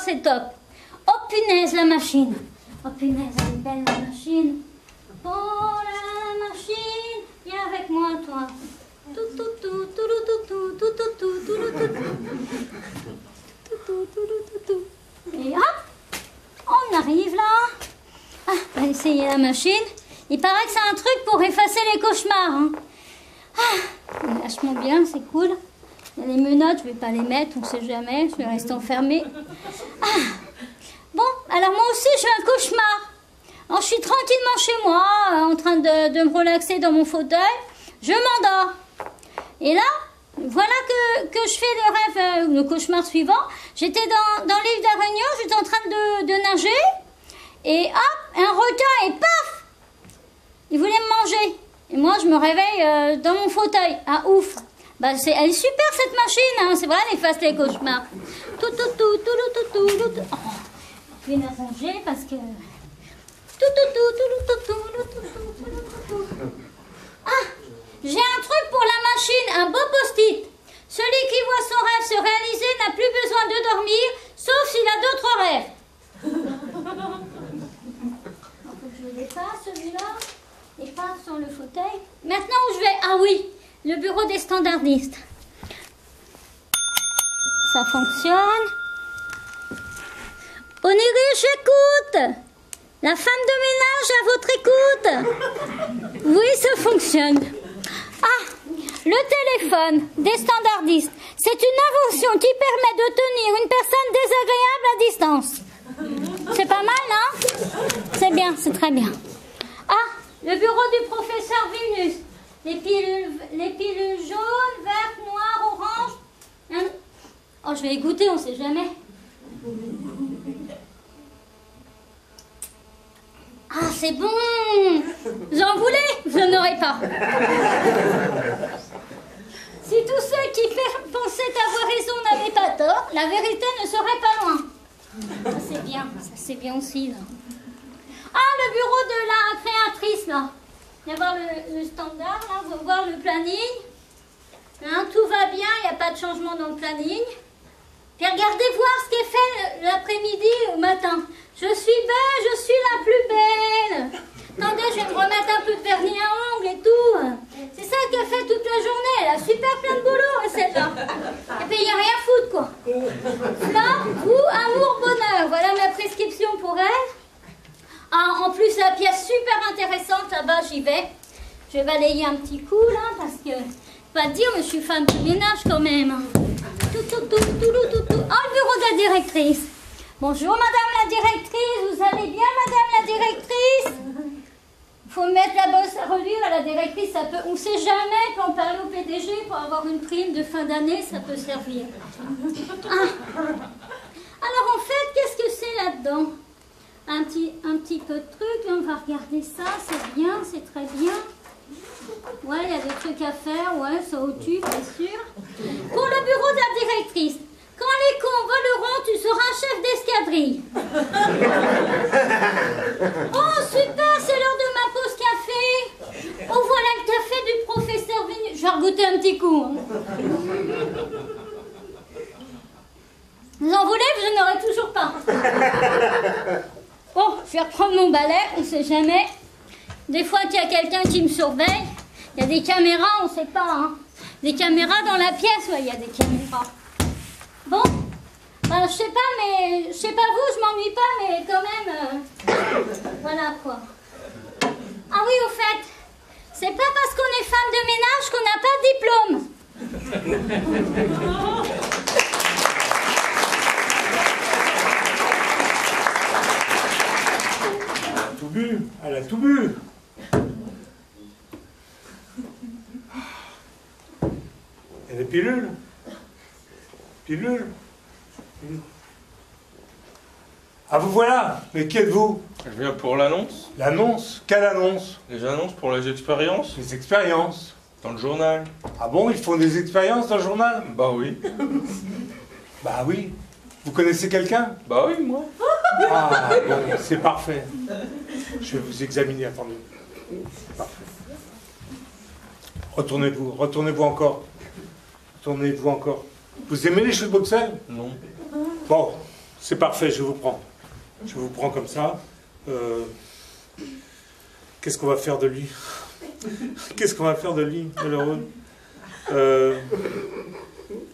c'est top. Oh punaise, la machine. Oh punaise, elle est belle la machine. Oh la machine, viens avec moi toi. Tout tout tout tout tout tout tout tout tout tout tout tout tout. Et hop, on arrive là. Ah, on va essayer la machine. Il paraît que c'est un truc pour effacer les cauchemars. Hein. Ah, vachement bien, c'est cool. Il y a les menottes, je vais pas les mettre, on sait jamais, je vais rester enfermée. Ah. Bon, alors moi aussi j'ai un cauchemar. Alors, je suis tranquillement chez moi, en train de me relaxer dans mon fauteuil. Je m'endors. Et là, voilà que je fais le cauchemar suivant. J'étais dans l'île d'Aragnon, j'étais en train de nager. Et hop, un requin et paf, il voulait me manger. Et moi, je me réveille dans mon fauteuil. Ah, ouf. Bah, elle est super cette machine, hein. C'est vrai, elle efface les cauchemars. Tout, tout, tout, tout, tout, tout, tout, tout. Oh, je vais nager parce que... Ah, j'ai un truc pour la machine, un beau post-it. Celui qui voit son rêve se réaliser n'a plus besoin de dormir, sauf s'il a d'autres rêves. Je le dépasse celui-là et pas sur le fauteuil. Maintenant où je vais? Ah oui, le bureau des standardistes. Ça fonctionne. Oniri, j'écoute. La femme de ménage à votre écoute. Oui, ça fonctionne. Ah, le téléphone des standardistes. C'est une invention qui permet de tenir une personne désagréable à distance. C'est pas mal, non? C'est bien, c'est très bien. Ah, le bureau du professeur Vénus. Les pilules jaunes, vertes, noires, oranges. Oh, je vais y goûter, on sait jamais. Ah, c'est bon! Vous en voulez? Vous n'en aurez pas. Si tous ceux qui pensaient avoir raison n'avaient pas tort, la vérité ne serait pas loin. Ça c'est bien aussi, là. Ah, le bureau de la créatrice, là. Viens voir le standard, là, on va voir le planning. Hein, tout va bien, il n'y a pas de changement dans le planning. Puis regardez voir ce qui est fait l'après-midi ou le matin. Je suis belle, je suis la plus belle. Attendez, je vais me remettre un peu de vernis à ongles et tout. C'est ça qu'elle fait toute la journée. Elle a super plein de boulot, celle-là. Et puis il n'y a rien à foutre, quoi. Flore, goût, amour, bonheur. Voilà ma prescription pour elle. Ah, en plus, la pièce super intéressante, là-bas, j'y vais. Je vais balayer un petit coup, là, parce que, pas te dire, mais je suis femme de ménage quand même. Oh, le bureau de la directrice. Bonjour, madame la directrice. Vous allez bien, madame la directrice? Il faut mettre la bosse à relire à la directrice. Ça peut, on ne sait jamais, quand on parle au PDG pour avoir une prime de fin d'année, ça peut servir. Ah. Alors, en fait, qu'est-ce que c'est là-dedans? Un petit peu de trucs. On va regarder ça. C'est bien, c'est très bien. Ouais, il y a des trucs à faire, ouais, ça au-dessus, bien sûr. Pour le bureau de la directrice, quand les cons voleront, tu seras chef d'escadrille. Oh, super, c'est l'heure de ma pause café. Oh, voilà le café du professeur Vénus. Je vais regoûter un petit coup. Hein. Vous en voulez? Vous n'en aurez toujours pas. Bon, je vais reprendre mon balai, on ne sait jamais. Des fois qu'il y a quelqu'un qui me surveille. Il y a des caméras, on ne sait pas. Hein. Des caméras dans la pièce, ouais, il y a des caméras. Bon, je sais pas, mais je sais pas vous, je m'ennuie pas, mais quand même, voilà quoi. Ah oui, au fait, c'est pas parce qu'on est femme de ménage qu'on n'a pas de diplôme. Elle a tout bu, elle a tout bu. Il y a des pilules. Pilules. Ah, vous voilà. Mais qui êtes-vous? Je viens pour l'annonce. L'annonce? Quelle annonce? Les annonces pour les expériences. Les expériences. Dans le journal. Ah bon, ils font des expériences dans le journal? Bah oui. Bah oui. Vous connaissez quelqu'un? Bah oui, moi. Ah, bon, c'est parfait. Je vais vous examiner, attendez. C'est parfait. Retournez-vous, retournez-vous encore. Retournez-vous encore. Vous aimez les cheveux de Bruxelles? Non. Bon, C'est parfait, je vous prends. Je vous prends comme ça. Qu'est-ce qu'on va faire de lui? Qu'est-ce qu'on va faire de lui, malheureux?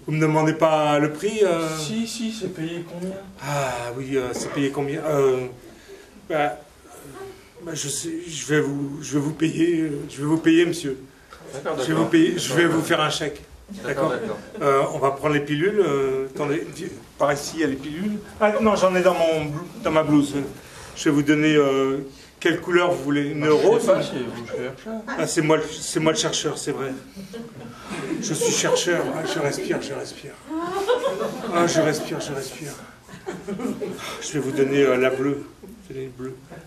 Vous me demandez pas le prix? Si, c'est payé combien? Ah oui, c'est payé combien? Je sais, je vais vous payer, monsieur. D'accord. Je vais vous faire un chèque. D'accord. On va prendre les pilules. Attendez, par ici, il y a les pilules. Ah non, j'en ai dans ma blouse. Je vais vous donner quelle couleur vous voulez. Une rose? Ah, c'est moi le chercheur, c'est vrai. Je suis chercheur. Ah, je respire. Ah, je respire. Je vais vous donner la bleue.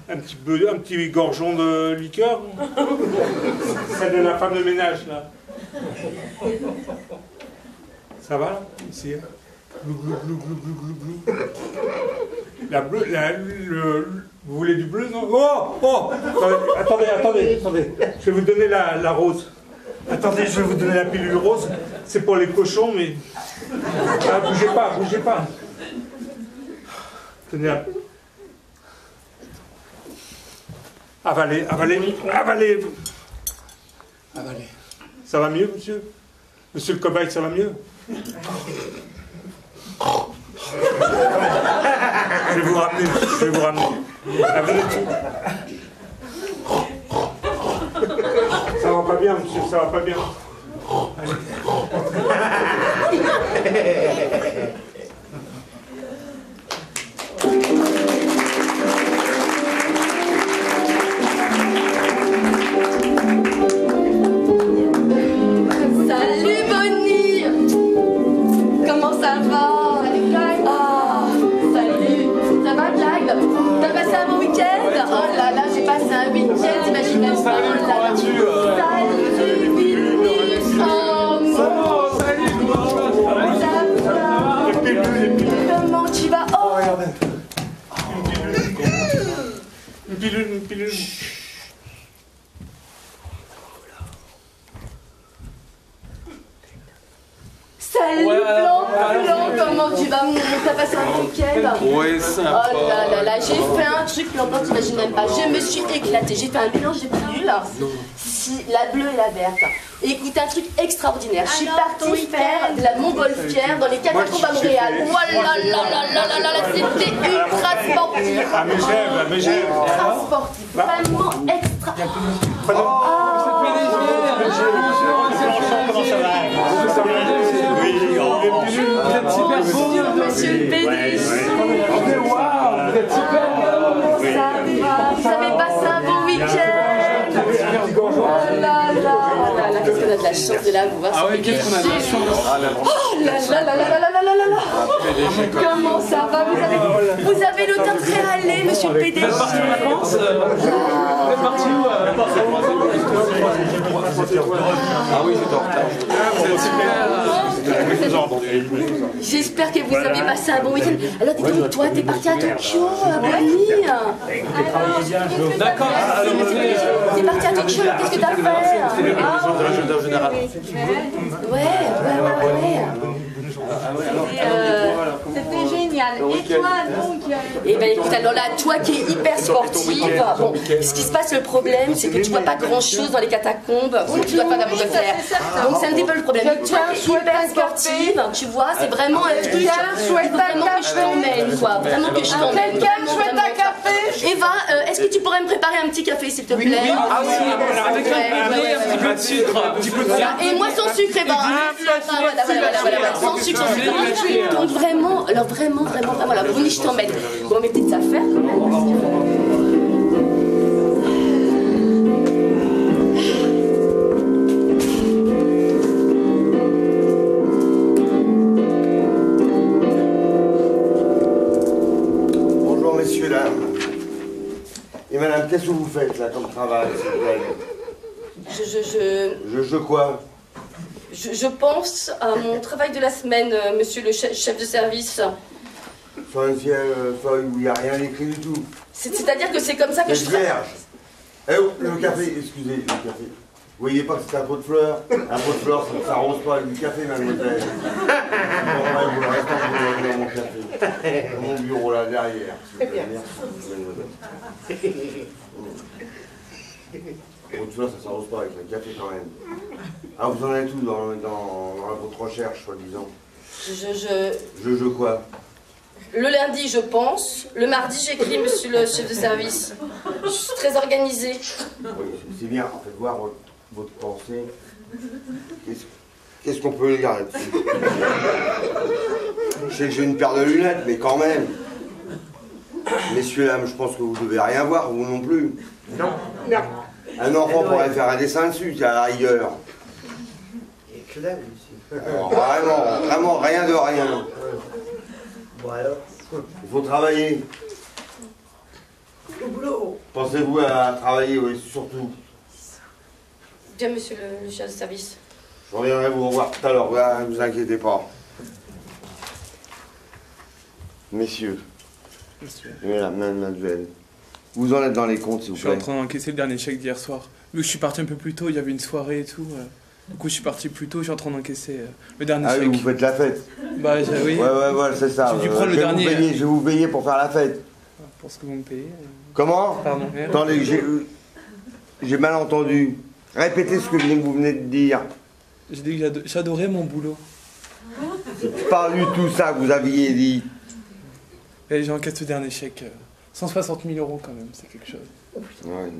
Un petit gorgeon de liqueur. Celle de la femme de ménage, là. Ça va, là? Ici. Glou, glou, glou, glou, glou, glou, glou. La bleue, vous voulez du bleu, non? Oh! Attendez. Je vais vous donner la rose. Attendez, je vais vous donner la pilule rose. C'est pour les cochons, mais... Ah, bougez pas. Tenez. Avalez. Ça va mieux, monsieur? Monsieur le cobaye, ça va mieux? Je vais vous ramener. Avalez tout. Ça va pas bien, monsieur, ça va pas bien. Allez. Salut Bonnie! Comment ça va? Ah, salut! Ça va, Clyde? T'as passé un bon week-end? Oh là là, j'ai passé un week-end, t'imagines même pas. Oh là là. Salut Billy! Oh mon... Salut! Ça va? Comment tu vas? Oh! Regardez. Une pilule. Salut Blanc, comment tu vas? T'as passé un bon week-end? Ouais, sympa. Oh là là là, j'ai fait un truc, Blanc, t'imagines même pas. Je me suis éclatée, j'ai fait un mélange de pilules, si, la bleue et la verte. Et écoute, un truc extraordinaire. Je suis partie faire de la montgolfière dans les catacombes à Montréal. Voilà, là, c'était ultra sportif. Ah, mais j'aime. Ultra sportif, vraiment extra. Bonjour, monsieur le PDG. Waouh, vous êtes super. Vous avez passé un bon week-end? Oh là là, qu'est-ce qu'on a de la chance de la voir. Ah oui, qu'est-ce qu'on a de la chance. Oh là là. Comment ça va? Vous avez le teint très râlé, monsieur le PDG. Vous êtes parti en vacances? Vous êtes parti où? Ah oui, j'étais en retard. J'espère que vous avez passé un bon week-end. Alors dis donc, toi, t'es parti à Tokyo, Bonnie? D'accord. T'es parti à Tokyo, qu'est-ce que t'as fait? Ouais. C'était génial. Et toi, donc? Eh ben écoute, alors là, toi qui es hyper sportive, bon, ce qui se passe, le problème, c'est que tu vois pas grand-chose dans les catacombes, donc tu dois pas d'abord le faire. Donc c'est un petit peu le problème. Toi qui es hyper sportive, tu vois, c'est vraiment un truc, il faut vraiment que je t'emmène, quoi. Vraiment que je t'emmène. Quelqu'un souhaite un café? Eva, est-ce que tu pourrais me préparer un petit café, s'il te plaît? Ah oui, avec un petit peu de sucre. Et moi sans sucre, Eva. Voilà. Sans sucre, sans sucre. Donc vraiment, alors vraiment, voilà, Bonnie, je t'emmène. Bon, mes petites affaires, quand même. Bonjour messieurs, dames. Et madame, qu'est-ce que vous faites là comme travail, s'il vous plaît? Je quoi? Je pense à mon travail de la semaine, monsieur le chef de service. Sur une feuille où il n'y a rien écrit du tout. C'est-à-dire que c'est comme ça que je vierge. Eh oh, le café, excusez, le café. Vous voyez pas que c'est un pot de fleurs? Un pot de fleurs, ça arrose pas du café, mademoiselle. Bon, vous le restez dans mon café. Dans mon bureau là, derrière. Merci, mademoiselle. Pot de fleurs, ça s'arrose pas avec le café quand même. Ah, vous en êtes où dans votre recherche, soi-disant? Je quoi? Le lundi, je pense. Le mardi, j'écris, monsieur le chef de service. Je suis très organisée. Oui, c'est bien. Faites voir votre pensée. Qu'est-ce qu'on peut lire là-dessus? Je sais que j'ai une paire de lunettes, mais quand même. Messieurs, dames, je pense que vous devez rien voir, vous non plus. Non, non. Un enfant pourrait faire un dessin dessus, à la rigueur. Et que dalle, ici. Alors, vraiment, rien de rien. Bon alors. Il faut travailler. Au boulot. Pensez-vous à travailler, oui, surtout. Bien, monsieur le chef de service. Je reviendrai vous revoir tout à l'heure, ne vous inquiétez pas. Messieurs, mademoiselle, vous en êtes dans les comptes, s'il vous Je plaît. suis en train d'encaisser le dernier chèque d'hier soir. Vu que je suis parti un peu plus tôt, il y avait une soirée et tout. Du coup, je suis parti plus tôt, je suis en train d'encaisser le dernier Ah chèque. oui, vous faites la fête. Bah, oui. Ouais, c'est ça. J'ai dû prendre le dernier. Je vais vous payer pour faire la fête. Pour ce que vous me payez. Comment? Pardon. Attendez, j'ai mal entendu. Répétez ce que vous venez de dire. J'ai dit que j'adorais mon boulot. C'est pas du tout ça que vous aviez dit. Et j'ai encaissé le dernier chèque. 160 000 € quand même, c'est quelque chose. Ouais,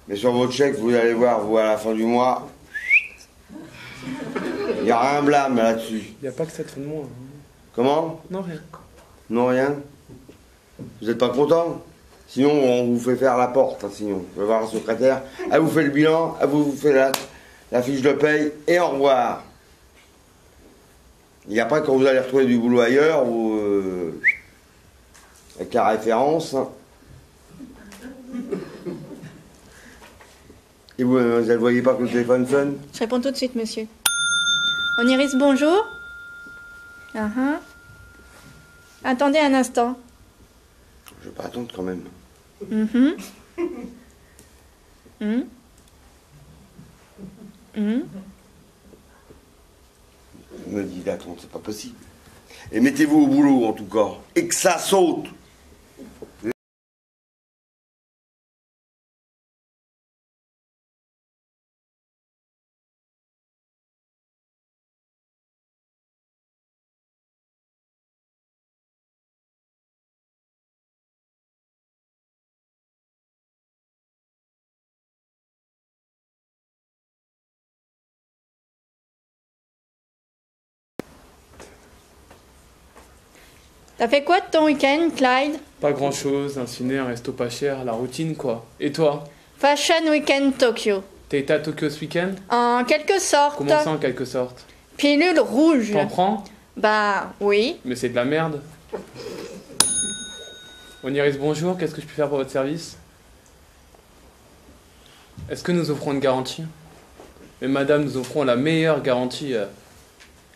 mais sur votre chèque, vous allez voir, vous, à la fin du mois, il n'y a rien blâme là-dessus. Il n'y a pas que cette fin de mois. Comment? Non, rien. Non, rien? Vous n'êtes pas content? Sinon, on vous fait faire la porte, hein, sinon. Vous allez voir la secrétaire, elle vous fait le bilan, elle vous fait la fiche de paye, et au revoir. Il n'y a pas quand vous allez retrouver du boulot ailleurs, ou avec la référence. Hein. Et vous, mademoiselle, vous voyez pas que le téléphone sonne? Je réponds tout de suite, monsieur. Oniris, bonjour. Attendez un instant. Je vais pas attendre quand même. Je me dis d'attendre, c'est pas possible. Et mettez-vous au boulot en tout cas. Et que ça saute. T'as fait quoi de ton week-end, Clyde? Pas grand chose, un ciné, un resto pas cher, la routine quoi. Et toi? Fashion Weekend Tokyo. T'as été à Tokyo ce week-end? En quelque sorte. Comment ça en quelque sorte? Pilule rouge. T'en prends? Bah oui. Mais c'est de la merde. Oniris, bonjour, qu'est-ce que je peux faire pour votre service? Est-ce que nous offrons une garantie? Mais madame, nous offrons la meilleure garantie.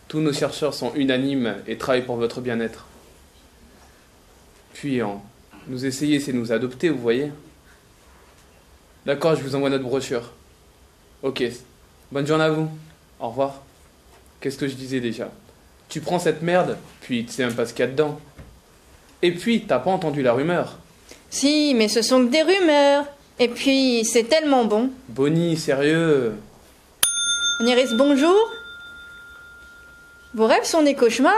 Tous nos chercheurs sont unanimes et travaillent pour votre bien-être. Puis, nous essayer, c'est nous adopter, vous voyez. D'accord, je vous envoie notre brochure. Ok, bonne journée à vous. Au revoir. Qu'est-ce que je disais déjà? Tu prends cette merde, puis tu sais même pas ce qu'il y a dedans. Et puis, t'as pas entendu la rumeur? Si, mais ce sont que des rumeurs. Et puis, c'est tellement bon. Bonnie, sérieux? Oniris, bonjour. Vos rêves sont des cauchemars?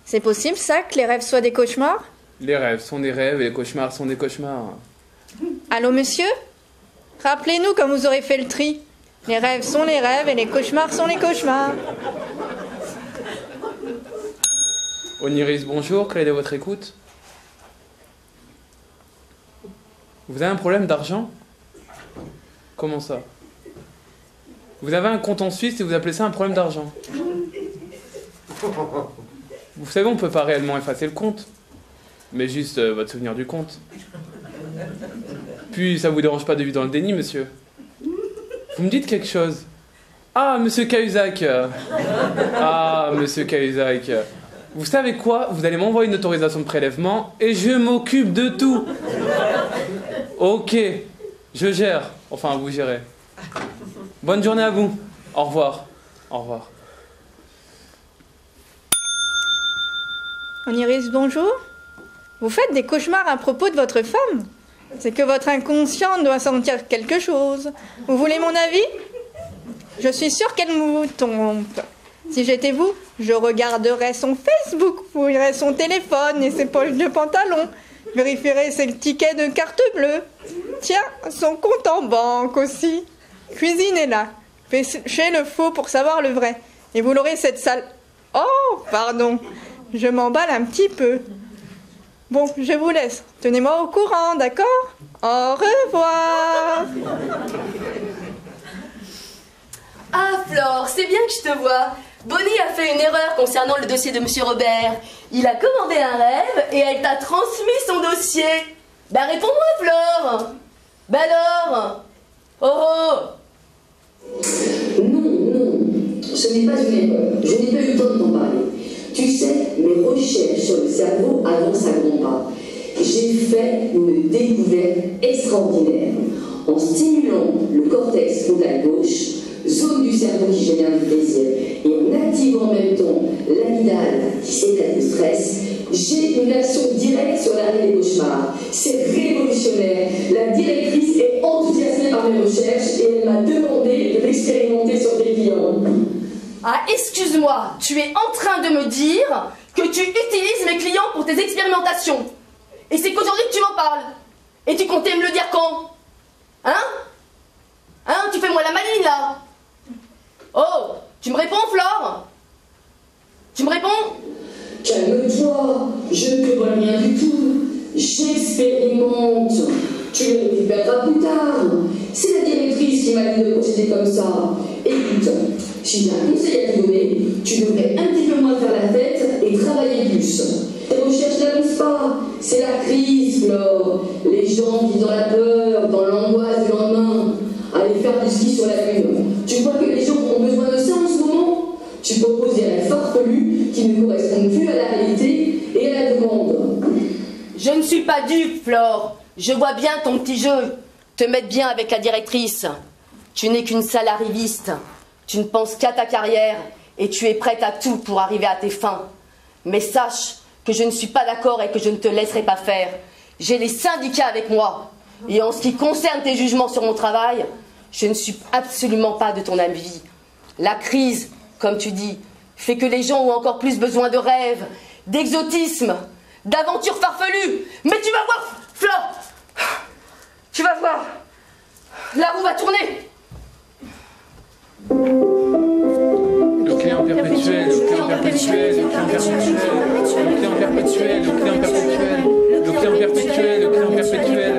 C'est possible, ça, que les rêves soient des cauchemars? Les rêves sont des rêves et les cauchemars sont des cauchemars. Allô, monsieur? Rappelez-nous quand vous aurez fait le tri. Les rêves sont les rêves et les cauchemars sont les cauchemars. Oniris, bonjour, quelle est votre écoute? Vous avez un problème d'argent? Comment ça? Vous avez un compte en Suisse et vous appelez ça un problème d'argent? Vous savez, on peut pas réellement effacer le compte, mais juste votre souvenir du compte. Puis, ça vous dérange pas de vivre dans le déni, monsieur? Vous me dites quelque chose? Ah, monsieur Cahuzac. Ah, monsieur Cahuzac. Vous savez quoi? Vous allez m'envoyer une autorisation de prélèvement et je m'occupe de tout. Ok, je gère. Enfin, vous gérez. Bonne journée à vous. Au revoir. Au revoir. Oniris, bonjour. Vous faites des cauchemars à propos de votre femme? C'est que votre inconscient doit sentir quelque chose. Vous voulez mon avis? Je suis sûre qu'elle vous trompe. Si j'étais vous, je regarderais son Facebook, fouillerais son téléphone et ses poches de pantalon, vérifierais ses tickets de carte bleue. Tiens, son compte en banque aussi. Cuisinez-la. Fichez le faux pour savoir le vrai. Et vous l'aurez cette sale... Oh, pardon. Je m'emballe un petit peu. Bon, je vous laisse. Tenez-moi au courant, d'accord? Au revoir. Ah, Flore, c'est bien que je te vois. Bonnie a fait une erreur concernant le dossier de Monsieur Robert. Il a commandé un rêve et elle t'a transmis son dossier. Ben réponds-moi, Flore. Ben alors? Oh. Non, ce n'est pas une erreur. Je n'ai pas eu le temps de t'en parler. Tu sais, mes recherches sur le cerveau avancent à grands pas. J'ai fait une découverte extraordinaire. En stimulant le cortex frontal gauche, zone du cerveau qui génère du plaisir, et en activant en même temps l'amygdale qui sécrète le stress, j'ai une action directe sur l'arrêt des cauchemars. C'est révolutionnaire. La directrice est enthousiasmée par mes recherches et elle m'a demandé de l'expérimenter sur des clients. Ah, excuse-moi, tu es en train de me dire que tu utilises mes clients pour tes expérimentations. Et c'est qu'aujourd'hui que tu m'en parles. Et tu comptais me le dire quand? Hein? Hein? Tu fais moi la maline, là? Oh, tu me réponds, Flore? Tu me réponds? Calme-toi, je ne prévois rien du tout. J'expérimente. Tu le récupéreras plus tard. C'est la directrice qui m'a dit de procéder comme ça. Écoute, si j'ai un conseil à te donner, tu devrais un petit peu moins faire la fête et travailler plus. Tes recherches n'avancent pas. C'est la crise, Flore. Les gens vivent dans la peur, dans l'angoisse du lendemain. Aller faire du ski sur la lune. Tu crois que les gens ont besoin de ça en ce moment? Tu proposes des rêves farfelus qui ne correspondent plus à la réalité et à la demande. Je ne suis pas dupe, Flore. Je vois bien ton petit jeu. Te mettre bien avec la directrice. Tu n'es qu'une sale arriviste. Tu ne penses qu'à ta carrière et tu es prête à tout pour arriver à tes fins. Mais sache que je ne suis pas d'accord et que je ne te laisserai pas faire. J'ai les syndicats avec moi. Et en ce qui concerne tes jugements sur mon travail, je ne suis absolument pas de ton avis. La crise, comme tu dis, fait que les gens ont encore plus besoin de rêves, d'exotisme, d'aventures farfelues. Mais tu vas voir, Flore, tu vas voir, la roue va tourner. Le client perpétuel, le client perpétuel, le client perpétuel, le client perpétuel, le client perpétuel, le client perpétuel, le client perpétuel,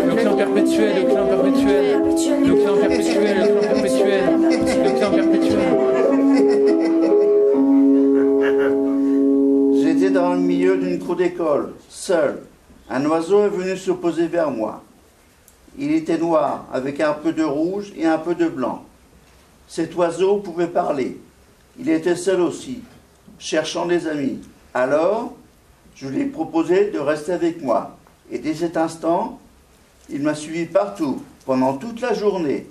le client perpétuel, le client perpétuel, le client perpétuel, le client perpétuel, le client perpétuel. J'étais dans le milieu d'une cour d'école, seul. Un oiseau est venu se poser vers moi. Il était noir, avec un peu de rouge et un peu de blanc. Cet oiseau pouvait parler. Il était seul aussi, cherchant des amis. Alors, je lui ai proposé de rester avec moi. Et dès cet instant, il m'a suivi partout, pendant toute la journée.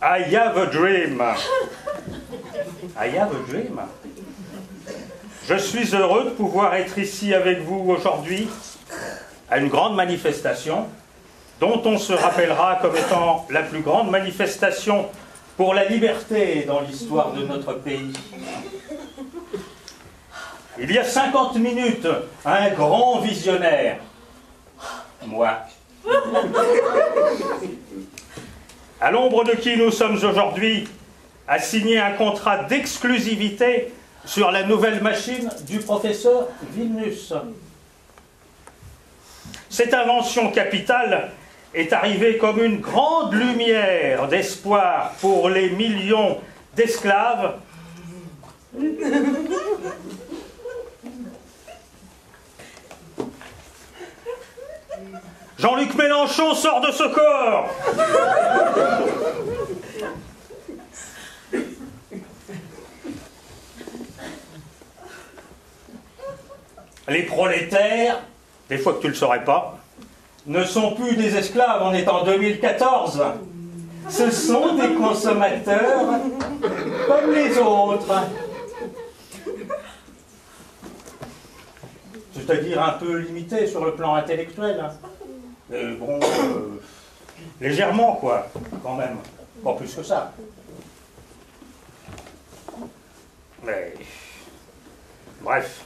I have a dream. I have a dream. Je suis heureux de pouvoir être ici avec vous aujourd'hui à une grande manifestation dont on se rappellera comme étant la plus grande manifestation pour la liberté dans l'histoire de notre pays. Il y a 50 minutes, un grand visionnaire, moi, à l'ombre de qui nous sommes aujourd'hui, a signé un contrat d'exclusivité sur la nouvelle machine du professeur Vilnus. Cette invention capitale est arrivée comme une grande lumière d'espoir pour les millions d'esclaves Jean-Luc Mélenchon sort de ce corps. Les prolétaires, des fois que tu ne le saurais pas, ne sont plus des esclaves, on est en 2014. Ce sont des consommateurs comme les autres. C'est-à-dire un peu limité sur le plan intellectuel. Mais bon, légèrement quoi, quand même. Pas plus que ça. Mais... bref.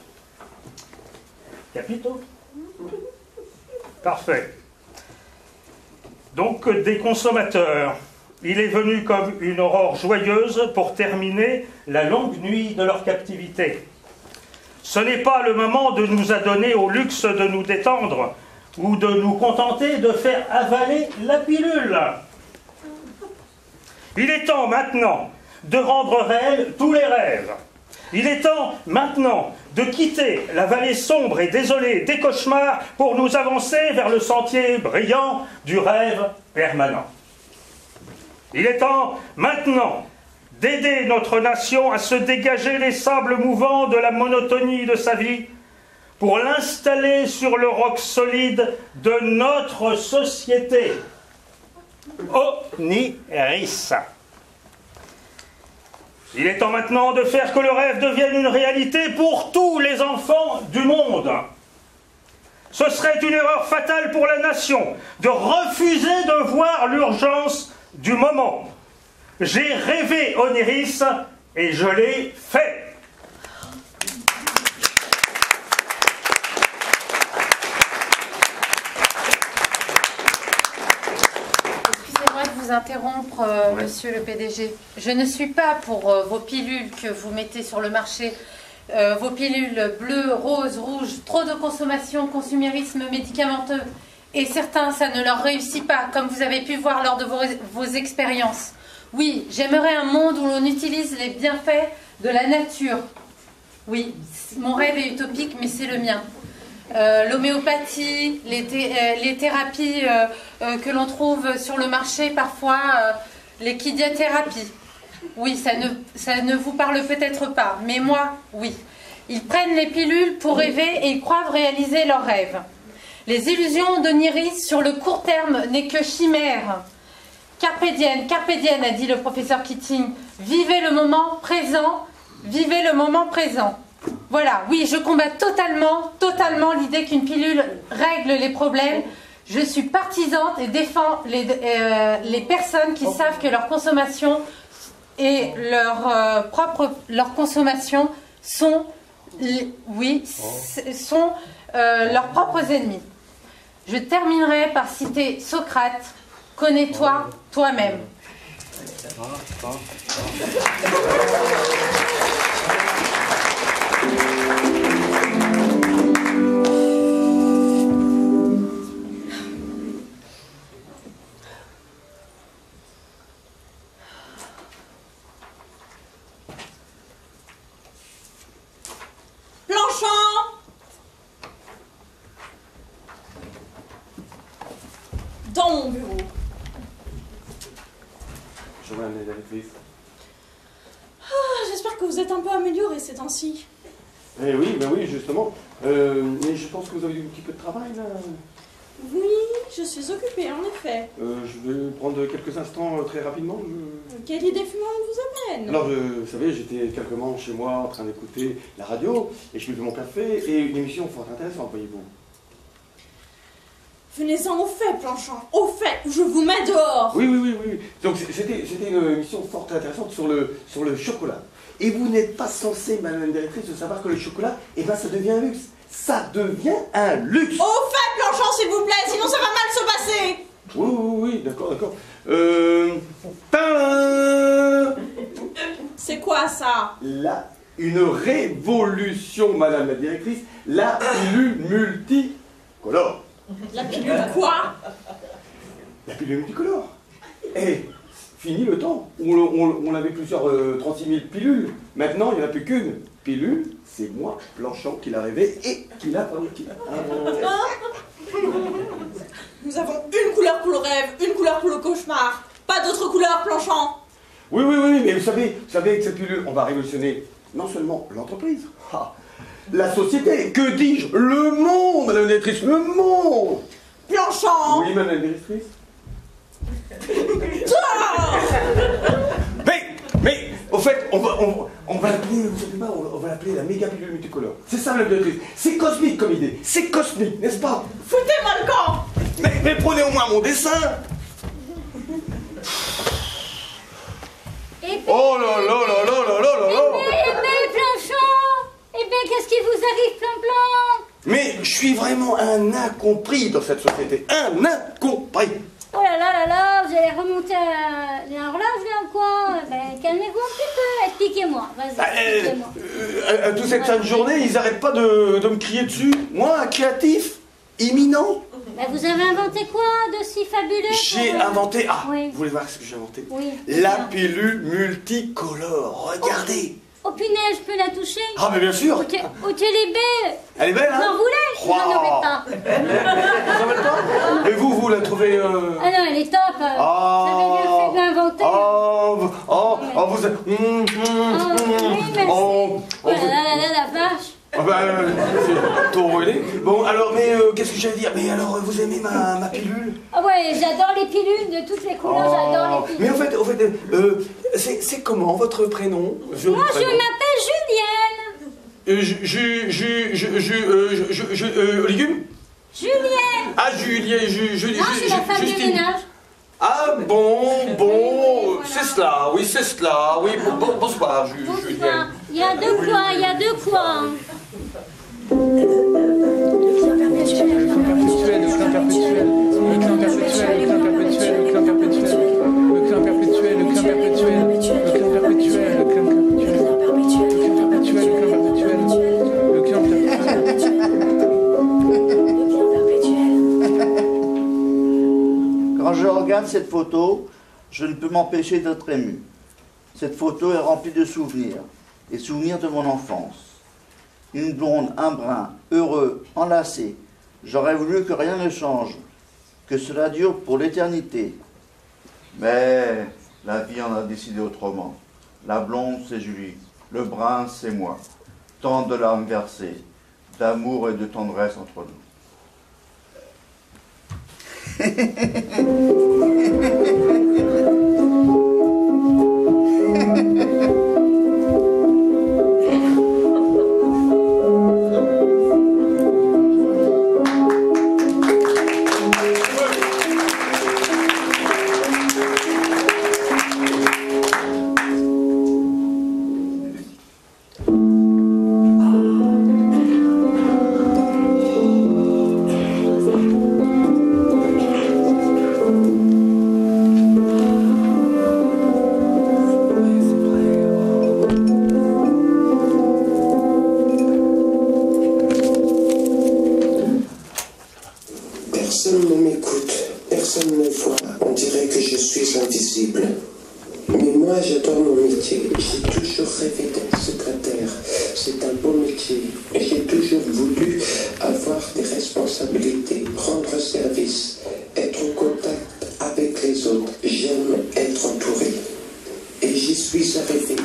Capitaux. Parfait. Donc, des consommateurs. Il est venu comme une aurore joyeuse pour terminer la longue nuit de leur captivité. Ce n'est pas le moment de nous adonner au luxe de nous détendre ou de nous contenter de faire avaler la pilule. Il est temps maintenant de rendre réels tous les rêves. Il est temps maintenant de quitter la vallée sombre et désolée des cauchemars pour nous avancer vers le sentier brillant du rêve permanent. Il est temps maintenant d'aider notre nation à se dégager des sables mouvants de la monotonie de sa vie pour l'installer sur le roc solide de notre société. Oniris. Il est temps maintenant de faire que le rêve devienne une réalité pour tous les enfants du monde. Ce serait une erreur fatale pour la nation de refuser de voir l'urgence du moment. J'ai rêvé Oniris et je l'ai fait. Excusez-moi de vous interrompre, monsieur le PDG. Je ne suis pas pour vos pilules que vous mettez sur le marché. Vos pilules bleues, roses, rouges, trop de consommation, consumérisme médicamenteux. Et certains, ça ne leur réussit pas, comme vous avez pu voir lors de vos expériences. Oui, j'aimerais un monde où l'on utilise les bienfaits de la nature. Oui, mon rêve est utopique, mais c'est le mien. L'homéopathie, les thérapies que l'on trouve sur le marché, parfois les kidiathérapies. Oui, ça ne vous parle peut-être pas, mais moi, oui. Ils prennent les pilules pour rêver et ils croient réaliser leurs rêves. Les illusions d'Oniris sur le court terme n'est que chimère. Carpe diem, a dit le professeur Keating. Vivez le moment présent, vivez le moment présent. Voilà, oui, je combats totalement l'idée qu'une pilule règle les problèmes. Je suis partisane et défends les personnes qui savent que leur consommation et leur consommation sont leurs propres ennemis. Je terminerai par citer Socrate. Connais-toi toi-même. Planchon! Dans mon bureau. J'espère que vous êtes un peu amélioré ces temps-ci. Eh oui, ben oui, justement. Mais je pense que vous avez un petit peu de travail, là. Oui, je suis occupée, en effet. Je vais prendre quelques instants très rapidement. Quelle idée fumante vous amène? Alors, vous savez, j'étais calmement chez moi en train d'écouter la radio, et je buvais mon café, et une émission fort intéressante, voyez-vous. Venez-en au fait, Planchant, au fait, ou je vous mets dehors. Oui. Donc c'était une mission fort intéressante sur le chocolat. Et vous n'êtes pas censé, madame la directrice, de savoir que le chocolat, eh ben ça devient un luxe. Ça devient un luxe. Au fait, Planchant, s'il vous plaît, sinon ça va mal se passer. Oui, d'accord. Tadam! C'est quoi ça? Là, une révolution, madame la directrice, la pilule multicolore. La pilule quoi? La pilule multicolore. Eh, fini le temps où on avait plusieurs 36 000 pilules. Maintenant, il n'y en a plus qu'une pilule. C'est moi, Planchant, qui l'a rêvé et qui l'a inventé. Nous avons une couleur pour le rêve, une couleur pour le cauchemar. Pas d'autre couleur, Planchant. Oui, mais vous savez, avec cette pilule, on va révolutionner non seulement l'entreprise, la société, que dis-je, le monde, madame la directrice, le monde. Planchant. Oui, madame la directrice. Mais, au fait, on va l'appeler, vous savez pas, on va l'appeler la méga pilule multicolore. C'est ça, madame la directrice. C'est cosmique comme idée. C'est cosmique, n'est-ce pas? Foutez-moi le camp. Mais prenez au moins mon dessin. Oh là là là là là là là. Planchant. Eh bien, qu'est-ce qui vous arrive, Plan-Plan? Mais je suis vraiment un incompris dans cette société. Un incompris. Oh là là, vous allez remonter à l'horloge là ou quoi? Ben, calmez-vous un petit peu, expliquez-moi, vas-y, expliquez-moi. Toute cette sainte journée, ils n'arrêtent pas de me crier dessus. Moi, un créatif, imminent. Ben, vous avez inventé quoi de si fabuleux? J'ai inventé... Ah, oui. Vous voulez voir ce que j'ai inventé? Oui. La pilule multicolore, regardez. Oh punaise, je peux la toucher? Ah, mais bien sûr. Ok, elle est belle. Elle est belle, hein? Vous en voulez? Wow. J'en aurais pas. Vous en avez pas? Et vous la trouvez... Ah non, elle est top. J'avais bien fait de l'inventer. Vous... Oui, merci. Oh là, la vache. Ah bah, c'est tout ruiné. Bon, alors, mais qu'est-ce que j'allais dire? Mais alors, vous aimez ma pilule? Ah ouais, j'adore les pilules de toutes les couleurs, j'adore les pilules. Mais au fait, c'est comment votre prénom? Moi, je m'appelle Julienne. Légumes? Julienne. Ah, Julienne, Non, c'est la femme de ménage. Ah bon, c'est cela, oui, bonsoir, Julienne. Il y a deux quoi. Quand je regarde cette photo, je ne peux m'empêcher d'être ému. Cette photo est remplie de souvenirs, des souvenirs de mon enfance. Une blonde, un brun, heureux, enlacé. J'aurais voulu que rien ne change, que cela dure pour l'éternité. Mais la vie en a décidé autrement. La blonde, c'est Julie. Le brun, c'est moi. Tant de larmes versées, d'amour et de tendresse entre nous. Personne ne m'écoute, personne ne me voit, on dirait que je suis invisible. Mais moi j'adore mon métier, j'ai toujours rêvé d'être secrétaire, c'est un beau métier. J'ai toujours voulu avoir des responsabilités, rendre service, être en contact avec les autres. J'aime être entouré. Et j'y suis arrivé.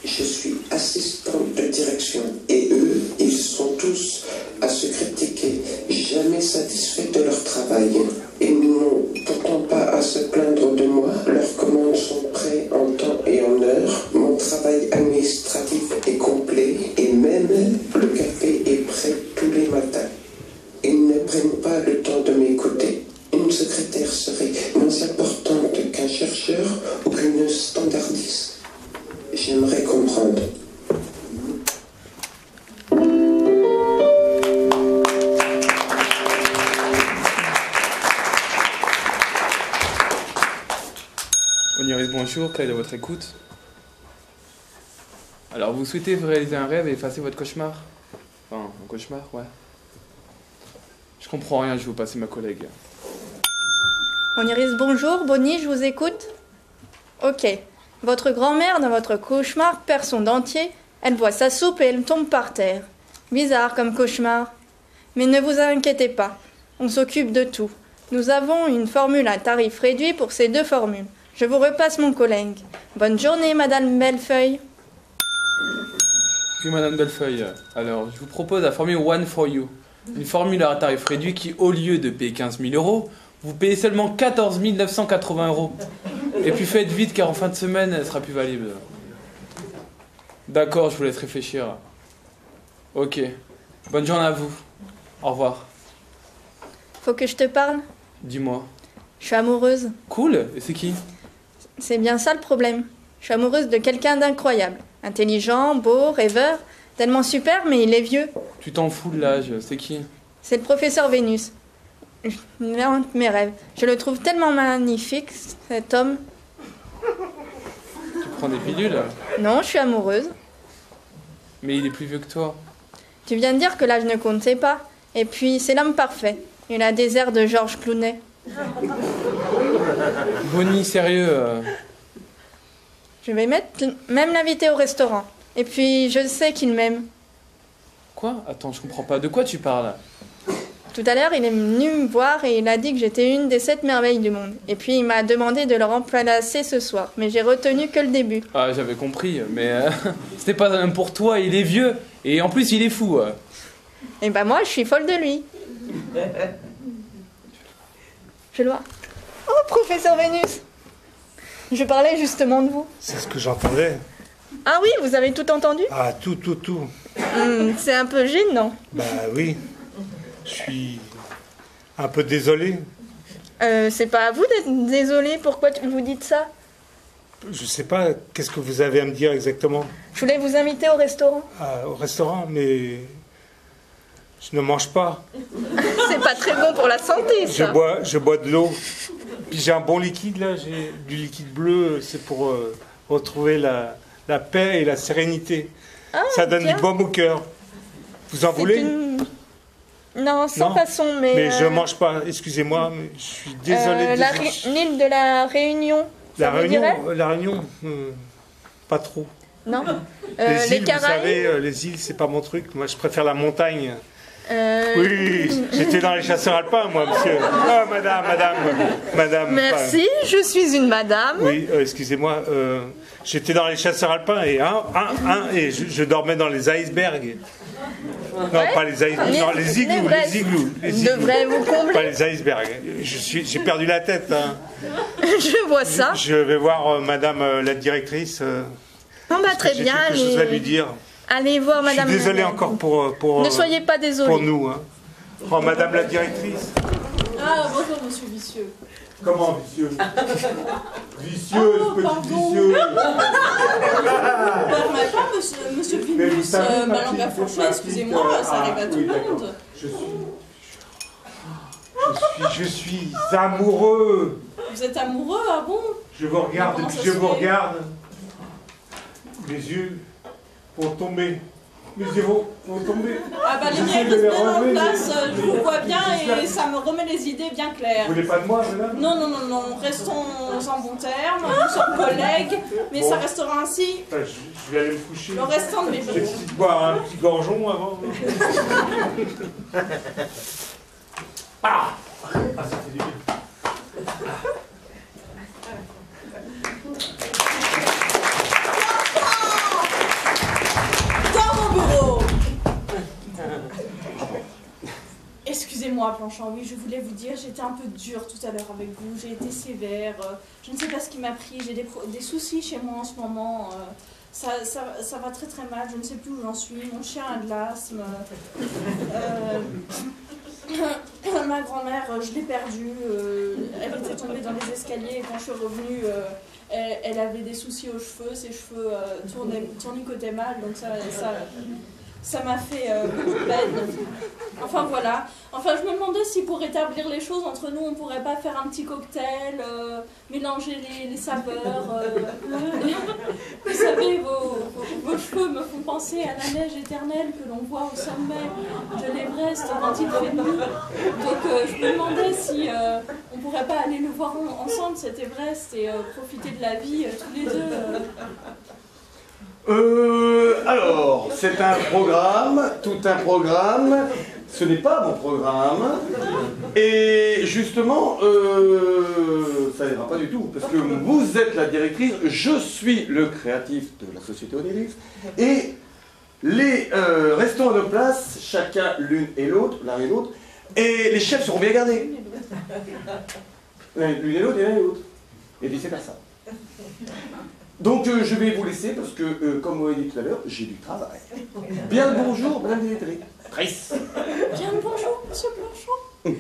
Je suis assistante de direction et eux, ils sont tous à se critiquer, jamais satisfaits de leur travail. Ils n'ont pourtant pas à se plaindre de moi, leurs commandes sont prêtes en temps et en heure, mon travail administratif est complet et même le café est prêt tous les matins. Ils ne prennent pas le temps de m'écouter. qu'une secrétaire serait moins importante qu'un chercheur ou qu'une standardiste? J'aimerais comprendre. Oniris, bonjour, Clyde à votre écoute. Alors, vous souhaitez réaliser un rêve et effacer votre cauchemar? Enfin, un cauchemar, ouais. Je comprends rien, je vais vous passer ma collègue. Oniris, bonjour. Bonnie, je vous écoute. Ok. Votre grand-mère, dans votre cauchemar, perd son dentier. Elle boit sa soupe et elle tombe par terre. Bizarre comme cauchemar. Mais ne vous inquiétez pas. On s'occupe de tout. Nous avons une formule à tarif réduit pour ces deux formules. Je vous repasse mon collègue. Bonne journée, Madame Bellefeuille. Puis Madame Bellefeuille, alors je vous propose la formule One for You. Une formule à tarif réduit qui, au lieu de payer 15 000 euros, vous payez seulement 14 980 euros. Et puis faites vite car en fin de semaine, elle sera plus valide. D'accord, je vous laisse réfléchir. Ok. Bonne journée à vous. Au revoir. Faut que je te parle? Dis-moi. Je suis amoureuse. Cool. Et c'est qui? C'est bien ça le problème. Je suis amoureuse de quelqu'un d'incroyable. Intelligent, beau, rêveur. Tellement super, mais il est vieux. Tu t'en fous de l'âge. C'est qui? C'est le professeur Vénus. L'un de mes rêves. Je le trouve tellement magnifique, cet homme. Tu prends des pilules? Non, je suis amoureuse. Mais il est plus vieux que toi. Tu viens de dire que l'âge ne comptait pas. Et puis, c'est l'homme parfait. Il a des airs de Georges Clooney. Bonnie, sérieux. Je vais même l'inviter au restaurant. Et puis, je sais qu'il m'aime. Quoi? Attends, je comprends pas. De quoi tu parles? Tout à l'heure, il est venu me voir et il a dit que j'étais une des 7 merveilles du monde. Et puis, il m'a demandé de le remplacer ce soir. Mais j'ai retenu que le début. Ah, j'avais compris. Mais c'était pas même pour toi. Il est vieux. Et en plus, il est fou. Et ben moi, je suis folle de lui. Je le vois. Oh, professeur Vénus! Je parlais justement de vous. C'est ce que j'entendais. Ah oui, vous avez tout entendu? Ah, tout. C'est un peu gênant. Bah oui. Je suis un peu désolé. C'est pas à vous d'être désolé. Pourquoi vous dites ça? Je sais pas, qu'est-ce que vous avez à me dire exactement? Je voulais vous inviter au restaurant. Ah, au restaurant, mais je ne mange pas. C'est pas très bon pour la santé, ça. Je bois de l'eau. Puis j'ai un bon liquide là, j'ai du liquide bleu, c'est pour retrouver la paix et la sérénité. Ah, ça donne bien. du baume au cœur. Vous en voulez? Non, sans façon, mais... Mais je mange pas, excusez-moi, mais je suis désolé. L'île de la Réunion, la Réunion, pas trop. Non. Les îles, Caraïbes. vous savez, les îles, c'est pas mon truc. Moi, je préfère la montagne. Oui, j'étais dans les chasseurs alpins, moi, monsieur. Ah, madame. Merci, je suis une madame. Oui, excusez-moi. J'étais dans les chasseurs alpins et et je dormais dans les icebergs. Non, pas les icebergs, non, les igloos. Devrait vous combler. Pas les icebergs. J'ai perdu la tête. Hein. Je vois ça. Je vais voir madame la directrice. Très bien. J'ai quelque chose à lui dire. Allez voir madame. Je suis désolé encore pour ne soyez pas désolé. Pour nous. Hein. Oh, madame la directrice. Ah, bonjour, monsieur Vicieux. Comment, vicieux? Vicieux, petit vicieux. Permettez pas, monsieur Vinus, ma langue a fourché, excusez-moi, ça arrive à tout le monde. Je suis amoureux. Vous êtes amoureux, ah bon? Je vous regarde, depuis que je vous regarde. Mes yeux vont tomber. Mes yeux vont tomber. Ah bah les miens restent bien en place, je vous vois bien et ça me remet les idées bien claires. Vous voulez pas de moi, madame? Non, restons en bon terme, nous sommes collègues, mais ça restera ainsi. Je vais aller me coucher. Le restant de mes jours. Je vais boire un petit gorgeon avant. Ah, ça fait du bien. Excusez-moi, Planchon, oui, je voulais vous dire, j'étais un peu dure tout à l'heure avec vous, j'ai été sévère, je ne sais pas ce qui m'a pris, j'ai des soucis chez moi en ce moment, ça va très très mal, je ne sais plus où j'en suis, mon chien a de l'asthme. Ma grand-mère, je l'ai perdue. Elle était tombée dans les escaliers et quand je suis revenue, elle avait des soucis aux cheveux. Ses cheveux tournicotaient mal, donc ça m'a fait beaucoup de peine. Enfin voilà. Enfin, je me demandais si pour rétablir les choses entre nous, on pourrait pas faire un petit cocktail, mélanger les saveurs. Vous savez, vos cheveux me font penser à la neige éternelle que l'on voit au sommet de l'Everest quand il fait nuit. Donc je me demandais si on pourrait pas aller le voir ensemble, cet Everest, et profiter de la vie tous les deux. Alors, c'est un programme, tout un programme. Ce n'est pas mon programme. Et justement, ça n'ira pas du tout. Parce que vous êtes la directrice, je suis le créatif de la société Oniris. Et les restons à nos places, chacun l'une et l'autre, l'un et l'autre. Et les chefs seront bien gardés. L'une et l'autre et l'un et l'autre. Et vice-versa. Donc je vais vous laisser parce que, comme vous l'avez dit tout à l'heure, j'ai du travail. Bien le bonjour, madame directrice. Bien le bonjour, monsieur Blanchon.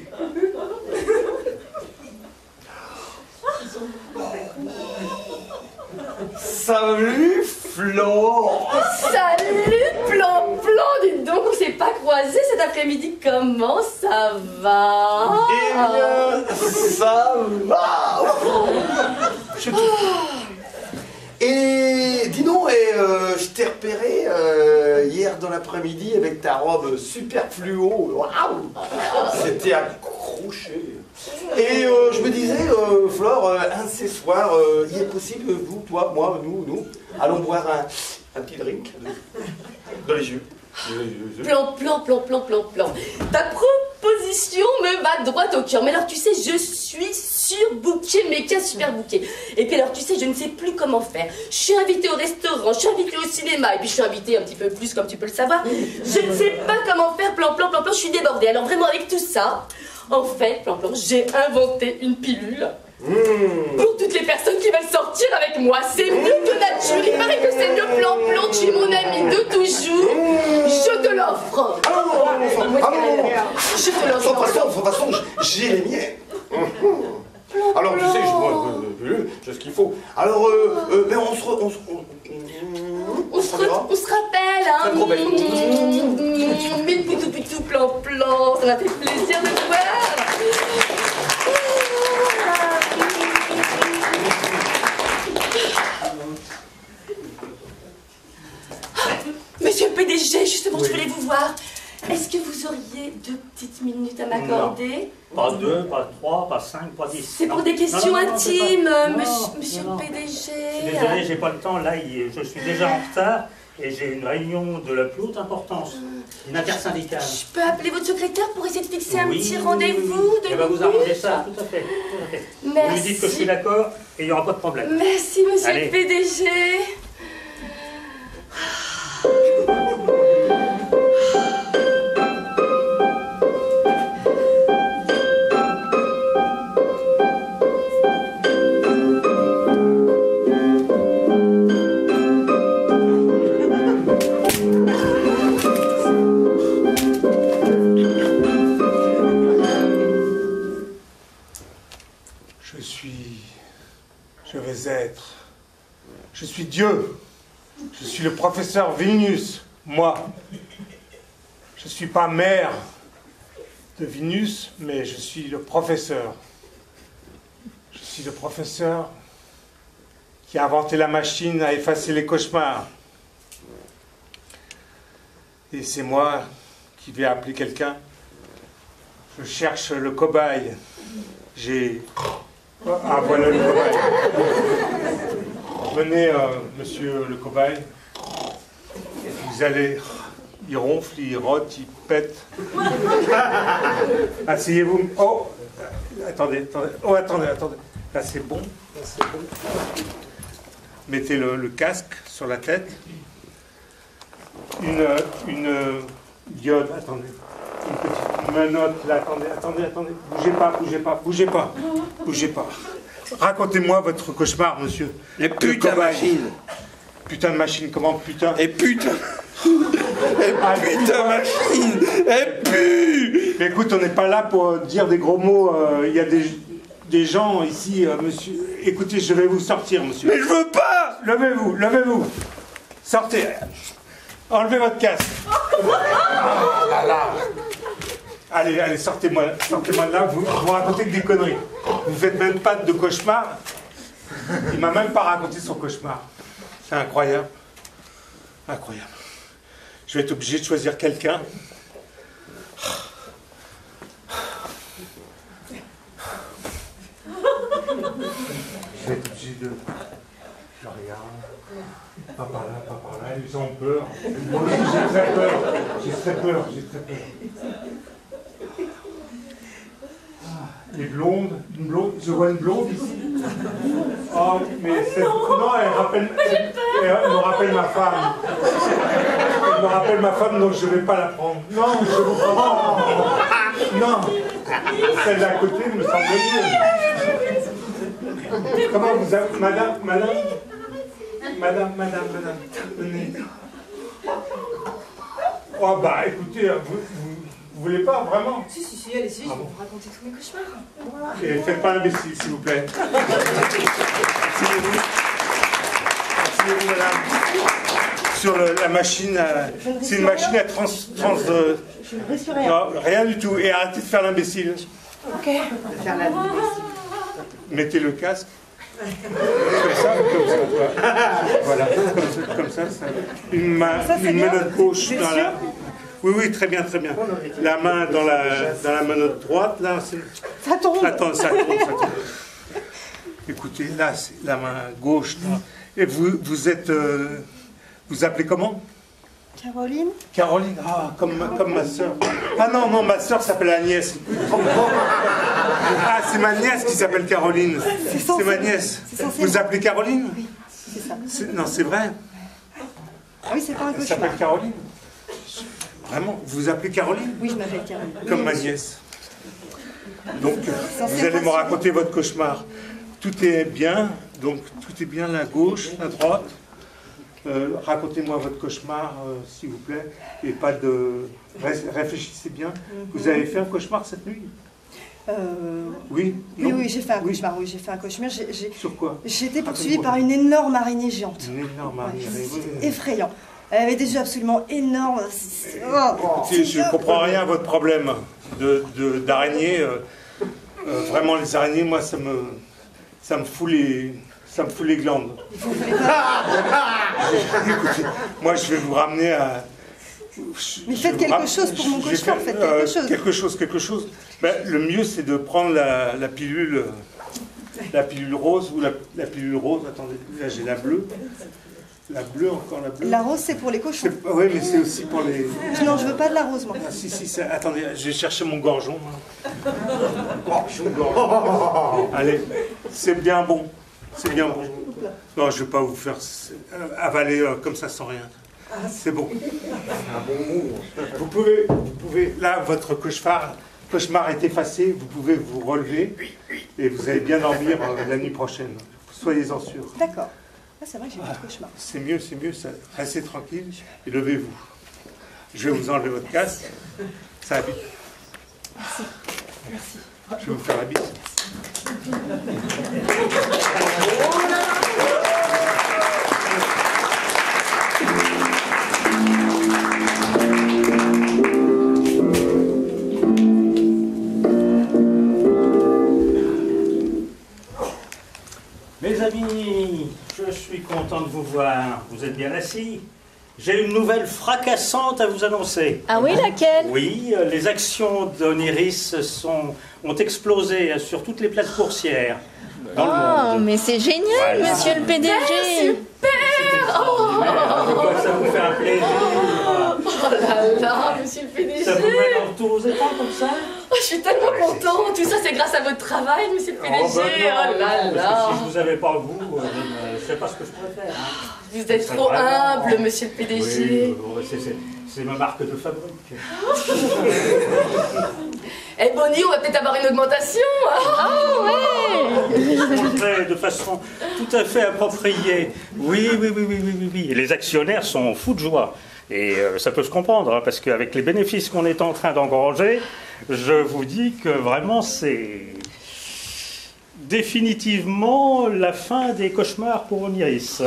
Salut Flore. Salut Plan, dites donc, on s'est pas croisés cet après-midi, comment ça va? Eh bien, ça va. Et dis donc, je t'ai repéré hier dans l'après-midi avec ta robe super fluo. Waouh, c'était accroché. Et je me disais, Flore, un de ces soirs, il est possible, vous, toi, moi, nous, allons boire un petit drink dans les yeux. Plan. Ta proposition me va droit au cœur. Mais alors, tu sais, je suis surbookée, méga super bookée. Et puis alors, tu sais, je ne sais plus comment faire. Je suis invitée au restaurant, je suis invitée au cinéma, et puis je suis invitée un petit peu plus, comme tu peux le savoir. Je ne sais pas comment faire, plan, je suis débordée. Alors vraiment, avec tout ça, en fait, plan, j'ai inventé une pilule. Pour toutes les personnes qui veulent sortir avec moi, c'est mieux que nature. Il paraît que c'est mieux, plan, tu es mon ami de toujours. Je te l'offre. Je te l'offre. De toute façon, j'ai les miennes. Alors tu sais, j'ai ce qu'il faut. Alors, ben on se rappelle, hein. Trop belle. Mille poutou, plan, ça m'a fait plaisir de te voir. Monsieur le PDG, justement, je voulais vous voir. Est-ce que vous auriez 2 petites minutes à m'accorder? Pas 2, pas 3, pas 5, pas 10. C'est pour des questions intimes, monsieur le PDG. Je suis désolé, j'ai pas le temps. Là, je suis déjà en retard et j'ai une réunion de la plus haute importance, une intersyndicale. Je peux appeler votre secrétaire pour essayer de fixer un petit rendez-vous de Elle va vous arranger ça, tout à fait. Merci. Vous lui dites que je suis d'accord et il n'y aura pas de problème. Merci, monsieur Allez. le PDG. Je suis Dieu. Je suis le professeur Vénus, moi. Je ne suis pas mère de Vénus, mais je suis le professeur. Je suis le professeur qui a inventé la machine à effacer les cauchemars. Et c'est moi qui vais appeler quelqu'un. Je cherche le cobaye. Ah, voilà le cobaye. Venez, monsieur le cobaye. Vous allez... Il ronfle, il rote, il pète. Asseyez-vous. Oh, attendez. Oh, attendez. Là, c'est bon. Mettez le casque sur la tête. Une diode. Attendez. Une petite menotte. Là, attendez. Bougez pas. Racontez-moi votre cauchemar, monsieur. Les putains de machines. Putain de machine, comment putain? Et putain. Elle pue ta machine. Elle pue. Mais écoute, on n'est pas là pour dire des gros mots. Il y a des gens ici, monsieur. Écoutez, je vais vous sortir, monsieur. Mais je veux pas. Levez-vous, levez-vous. Sortez. Enlevez votre casque. Ah là là. Allez, allez, sortez-moi de là. Vous racontez que des conneries. Vous faites même pas de cauchemar. Il m'a même pas raconté son cauchemar. C'est incroyable. Incroyable. Je vais être obligé de choisir quelqu'un. Je vais être obligé de... Je regarde. Pas par là, pas par là. Les gens ont peur. Moi aussi, j'ai très peur. J'ai très peur. J'ai très peur. Les blondes, une blonde, je vois une blonde ici. Oh, mais c'est... Non, elle me rappelle ma femme. Elle me rappelle ma femme, donc je ne vais pas la prendre. Non, je vous prends. Non, celle d'à côté me semble mieux. Comment vous avez... Madame, venez. Oh bah, écoutez, vous voulez pas, vraiment? Si, allez-y, je vais vous raconter tous mes cauchemars. Voilà. Et faites pas l'imbécile, s'il vous plaît. Asseyez-vous. Asseyez-vous, madame. Sur la machine, c'est une machine à trans... Je ne risque rien. Non, rien du tout. Et arrêtez de faire l'imbécile. Ok. De faire l'imbécile. Mettez le casque. Comme ça. Voilà, comme ça. Une menotte gauche dans la... Oui, très bien. La main dans la menotte droite, là, c'est... Ça tombe. Attends, ça tombe. Écoutez, là, c'est la main gauche. Là. Et vous êtes... vous appelez comment? Caroline. Caroline, ah, comme ma soeur. Ah non, ma soeur s'appelle Agnès. Ah, c'est ma nièce qui s'appelle Caroline. C'est ma nièce. Vous appelez Caroline? Oui, c'est ça. Non, c'est vrai. Ah oui, c'est pas un cauchemar. Elle s'appelle Caroline? Vraiment? Vous vous appelez Caroline? Oui, je m'appelle Caroline. Comme ma nièce. Donc, vous allez me raconter votre cauchemar. Tout est bien, donc tout est bien, la gauche, la droite. Racontez-moi votre cauchemar, s'il vous plaît, et pas de... Réfléchissez bien. Vous avez fait un cauchemar cette nuit? Oui. Oui, j'ai fait un cauchemar. Oui, j'ai fait un cauchemar. Sur quoi? J'ai été poursuivie par une énorme araignée géante. Une énorme araignée. C'était effrayant. Elle avait des yeux absolument énormes. Écoutez, je ne comprends rien à votre problème d'araignée. Vraiment, les araignées, moi, ça me fout les glandes. Écoutez, moi, je vais vous ramener à... Mais faites quelque chose pour mon cauchemar, faites quelque chose. Quelque chose. Ben, le mieux, c'est de prendre la pilule rose, ou la pilule rose, attendez, là j'ai la bleue. La bleue, encore la bleue. La rose, c'est pour les cochons. Oui, mais c'est aussi pour les... Non, je veux pas de la rose, moi. Ah, si, attendez, je vais chercher mon gorgeon. Allez, c'est bien bon. C'est bien bon. Non, je ne vais pas vous faire avaler comme ça sans rien. C'est bon. Vous pouvez, là, votre cauchemar est effacé, vous pouvez vous relever et vous allez bien dormir la nuit prochaine. Soyez-en sûrs. D'accord. Ah, c'est vrai que j'ai pas de cauchemar. C'est mieux. Restez tranquille et levez-vous. Je vais vous enlever votre casque. Ça va vite. Merci. Je vais vous faire la bise. Mes amis, je suis content de vous voir. Vous êtes bien assis. J'ai une nouvelle fracassante à vous annoncer. Ah oui, laquelle? Oui, les actions d'Oniris ont explosé sur toutes les places boursières dans le monde. Mais c'est génial, voilà. Monsieur le PDG. Super. Ça vous fait un plaisir. Oh là là, monsieur le PDG. Ça vous met dans tous vos états comme ça? Oh, je suis tellement content. Tout ça, c'est grâce à votre travail, monsieur le PDG. Oh là là. Parce que si je vous avais pas vous, je ne sais pas ce que je pourrais faire. Hein. Vous êtes trop humble, monsieur le PDG. Oui, c'est ma marque de fabrique. Eh Bonnie, on va peut-être avoir une augmentation. Ah ouais. De façon tout à fait appropriée. Oui. Et les actionnaires sont fous de joie. Et ça peut se comprendre, hein, parce qu'avec les bénéfices qu'on est en train d'engranger, je vous dis que vraiment c'est définitivement la fin des cauchemars pour Oniris.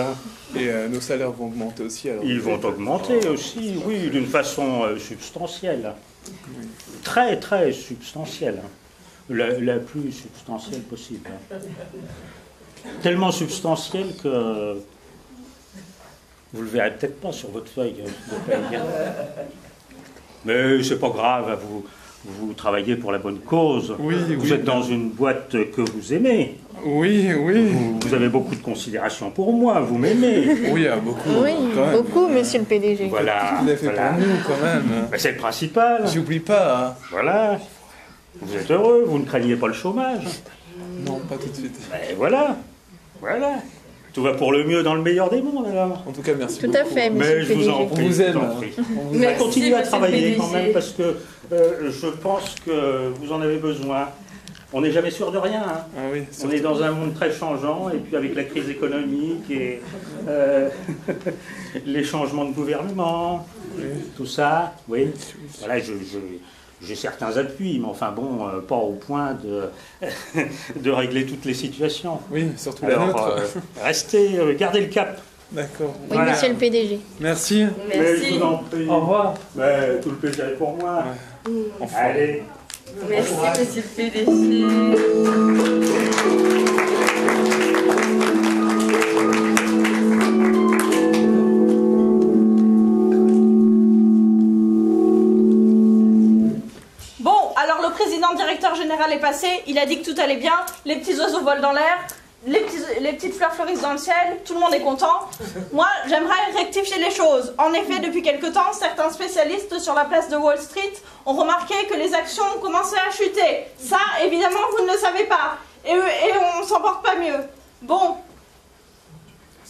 Et nos salaires vont augmenter aussi alors. Ils vont augmenter aussi, oui, d'une façon substantielle. Oui. Très, très substantielle. La plus substantielle possible. Tellement substantielle que vous ne le verrez peut-être pas sur votre feuille de paye. Mais c'est pas grave, vous travaillez pour la bonne cause. Oui, vous êtes dans une boîte que vous aimez. Oui. Vous avez beaucoup de considération pour moi, vous m'aimez. Oui, beaucoup. Oui, beaucoup, monsieur le PDG. Voilà. Vous l'avez fait pour nous, quand même. Ben, c'est le principal. J'oublie pas. Hein. Voilà. Vous êtes heureux, vous ne craignez pas le chômage. Non, pas tout de suite. Ben, voilà. Tout va pour le mieux dans le meilleur des mondes, alors. En tout cas, merci beaucoup. Tout à fait, monsieur le PDG. Je vous en prie. On vous aime. On va continuer à travailler quand même, parce que je pense que vous en avez besoin. On n'est jamais sûr de rien. Hein. Ah oui, on est dans un monde très changeant, et puis avec la crise économique et les changements de gouvernement, tout ça, oui. Voilà, j'ai certains appuis, mais enfin bon, pas au point de régler toutes les situations. Oui, surtout alors, la nôtre. Restez, gardez le cap. D'accord. Oui, voilà. Monsieur le PDG. Merci. Mais je vous en prie. Au revoir. Mais tout le plaisir est pour moi. Ouais. Enfin. Allez. Merci, monsieur le PDG. Alors le président directeur général est passé, il a dit que tout allait bien, les petits oiseaux volent dans l'air, les petites fleurs fleurissent dans le ciel, tout le monde est content. Moi, j'aimerais rectifier les choses. En effet, depuis quelque temps, certains spécialistes sur la place de Wall Street ont remarqué que les actions ont commencé à chuter. Ça, évidemment, vous ne le savez pas. Et on s'en porte pas mieux. Bon.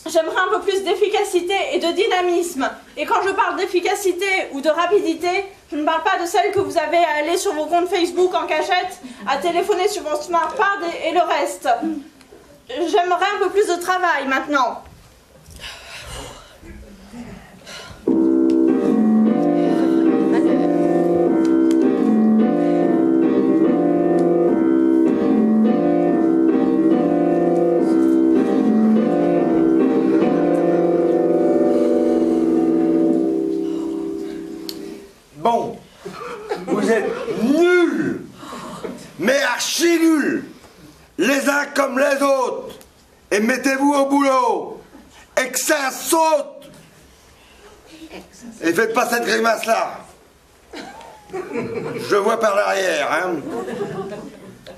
J'aimerais un peu plus d'efficacité et de dynamisme. Et quand je parle d'efficacité ou de rapidité, je ne parle pas de celle que vous avez à aller sur vos comptes Facebook en cachette, à téléphoner sur votre smartphone et le reste. J'aimerais un peu plus de travail maintenant. Bon, vous êtes nuls, mais archi nuls, les uns comme les autres, et mettez-vous au boulot, et que ça saute, et faites pas cette grimace-là, je vois par l'arrière, hein,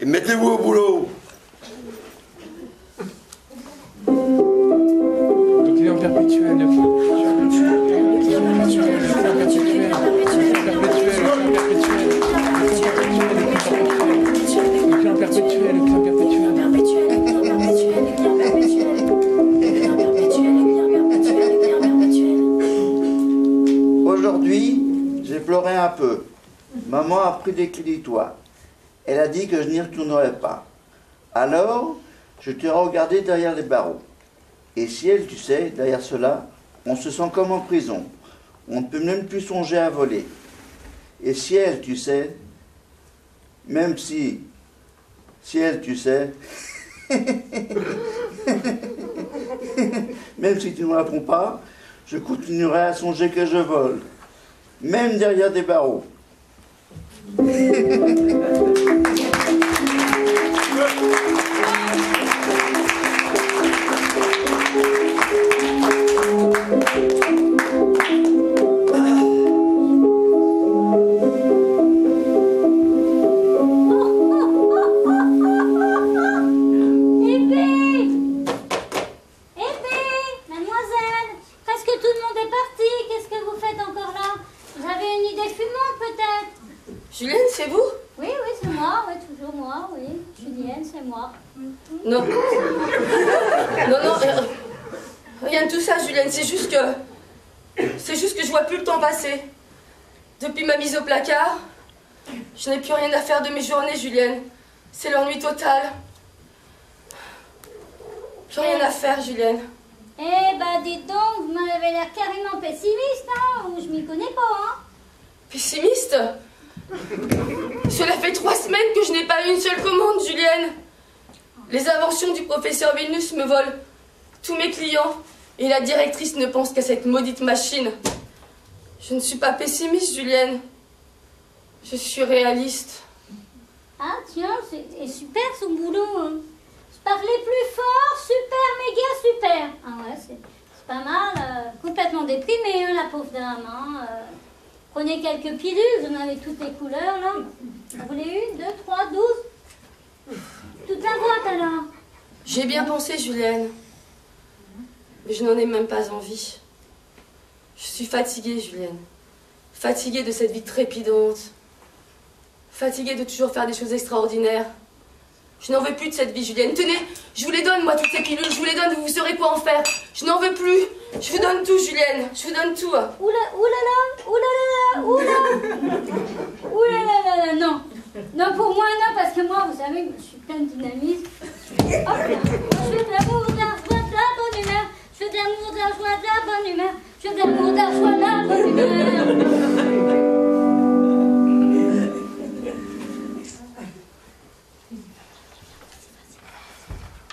et mettez-vous au boulot. Le client perpétuel, le client perpétuel. Aujourd'hui, j'ai pleuré un peu. Maman a pris des clés du toit. Elle a dit que je n'y retournerais pas. Alors, je t'ai regardé derrière les barreaux. Et ciel, tu sais, derrière cela, on se sent comme en prison. On ne peut même plus songer à voler. Et ciel, tu sais, même si, ciel, tu sais, même si tu ne me réponds pas, je continuerai à songer que je vole, même derrière des barreaux. Julienne, c'est vous? Oui, c'est moi, toujours moi, oui. Julienne, c'est moi. Non. Non, rien de tout ça, Julienne, c'est juste que je vois plus le temps passer. Depuis ma mise au placard, je n'ai plus rien à faire de mes journées, Julienne. C'est l'ennui total. Plus rien à faire, Julienne. Eh bah dites donc, vous m'avez l'air carrément pessimiste, hein, ou je m'y connais pas, hein. Pessimiste? Cela fait 3 semaines que je n'ai pas eu une seule commande, Julienne. Les inventions du professeur Vénus me volent tous mes clients, et la directrice ne pense qu'à cette maudite machine. Je ne suis pas pessimiste, Julienne. Je suis réaliste. Ah tiens, c'est super son boulot, hein. Parler plus fort, super, méga, super. Ah ouais, c'est pas mal. Complètement déprimée, hein, la pauvre dame. Hein. Prenez quelques pilules, vous en avez toutes les couleurs, là. Vous voulez 1, 2, 3, 12 toute la boîte, alors. J'ai bien pensé, Julienne. Mais je n'en ai même pas envie. Je suis fatiguée, Julienne. Fatiguée de cette vie trépidante. Fatiguée de toujours faire des choses extraordinaires. Je n'en veux plus de cette vie, Julienne. Tenez, je vous les donne, moi, toutes ces pilules. Je vous les donne, vous saurez quoi en faire. Je n'en veux plus. Je vous donne tout, Julienne. Je vous donne tout. Oulala, non. Non, pour moi, non, parce que moi, vous savez, je suis pleine de dynamisme. Hop là. Je veux de l'amour, de la joie, de la bonne humeur. Je veux de l'amour, de la joie, de la bonne humeur. Je veux de l'amour, de la joie, de la bonne humeur.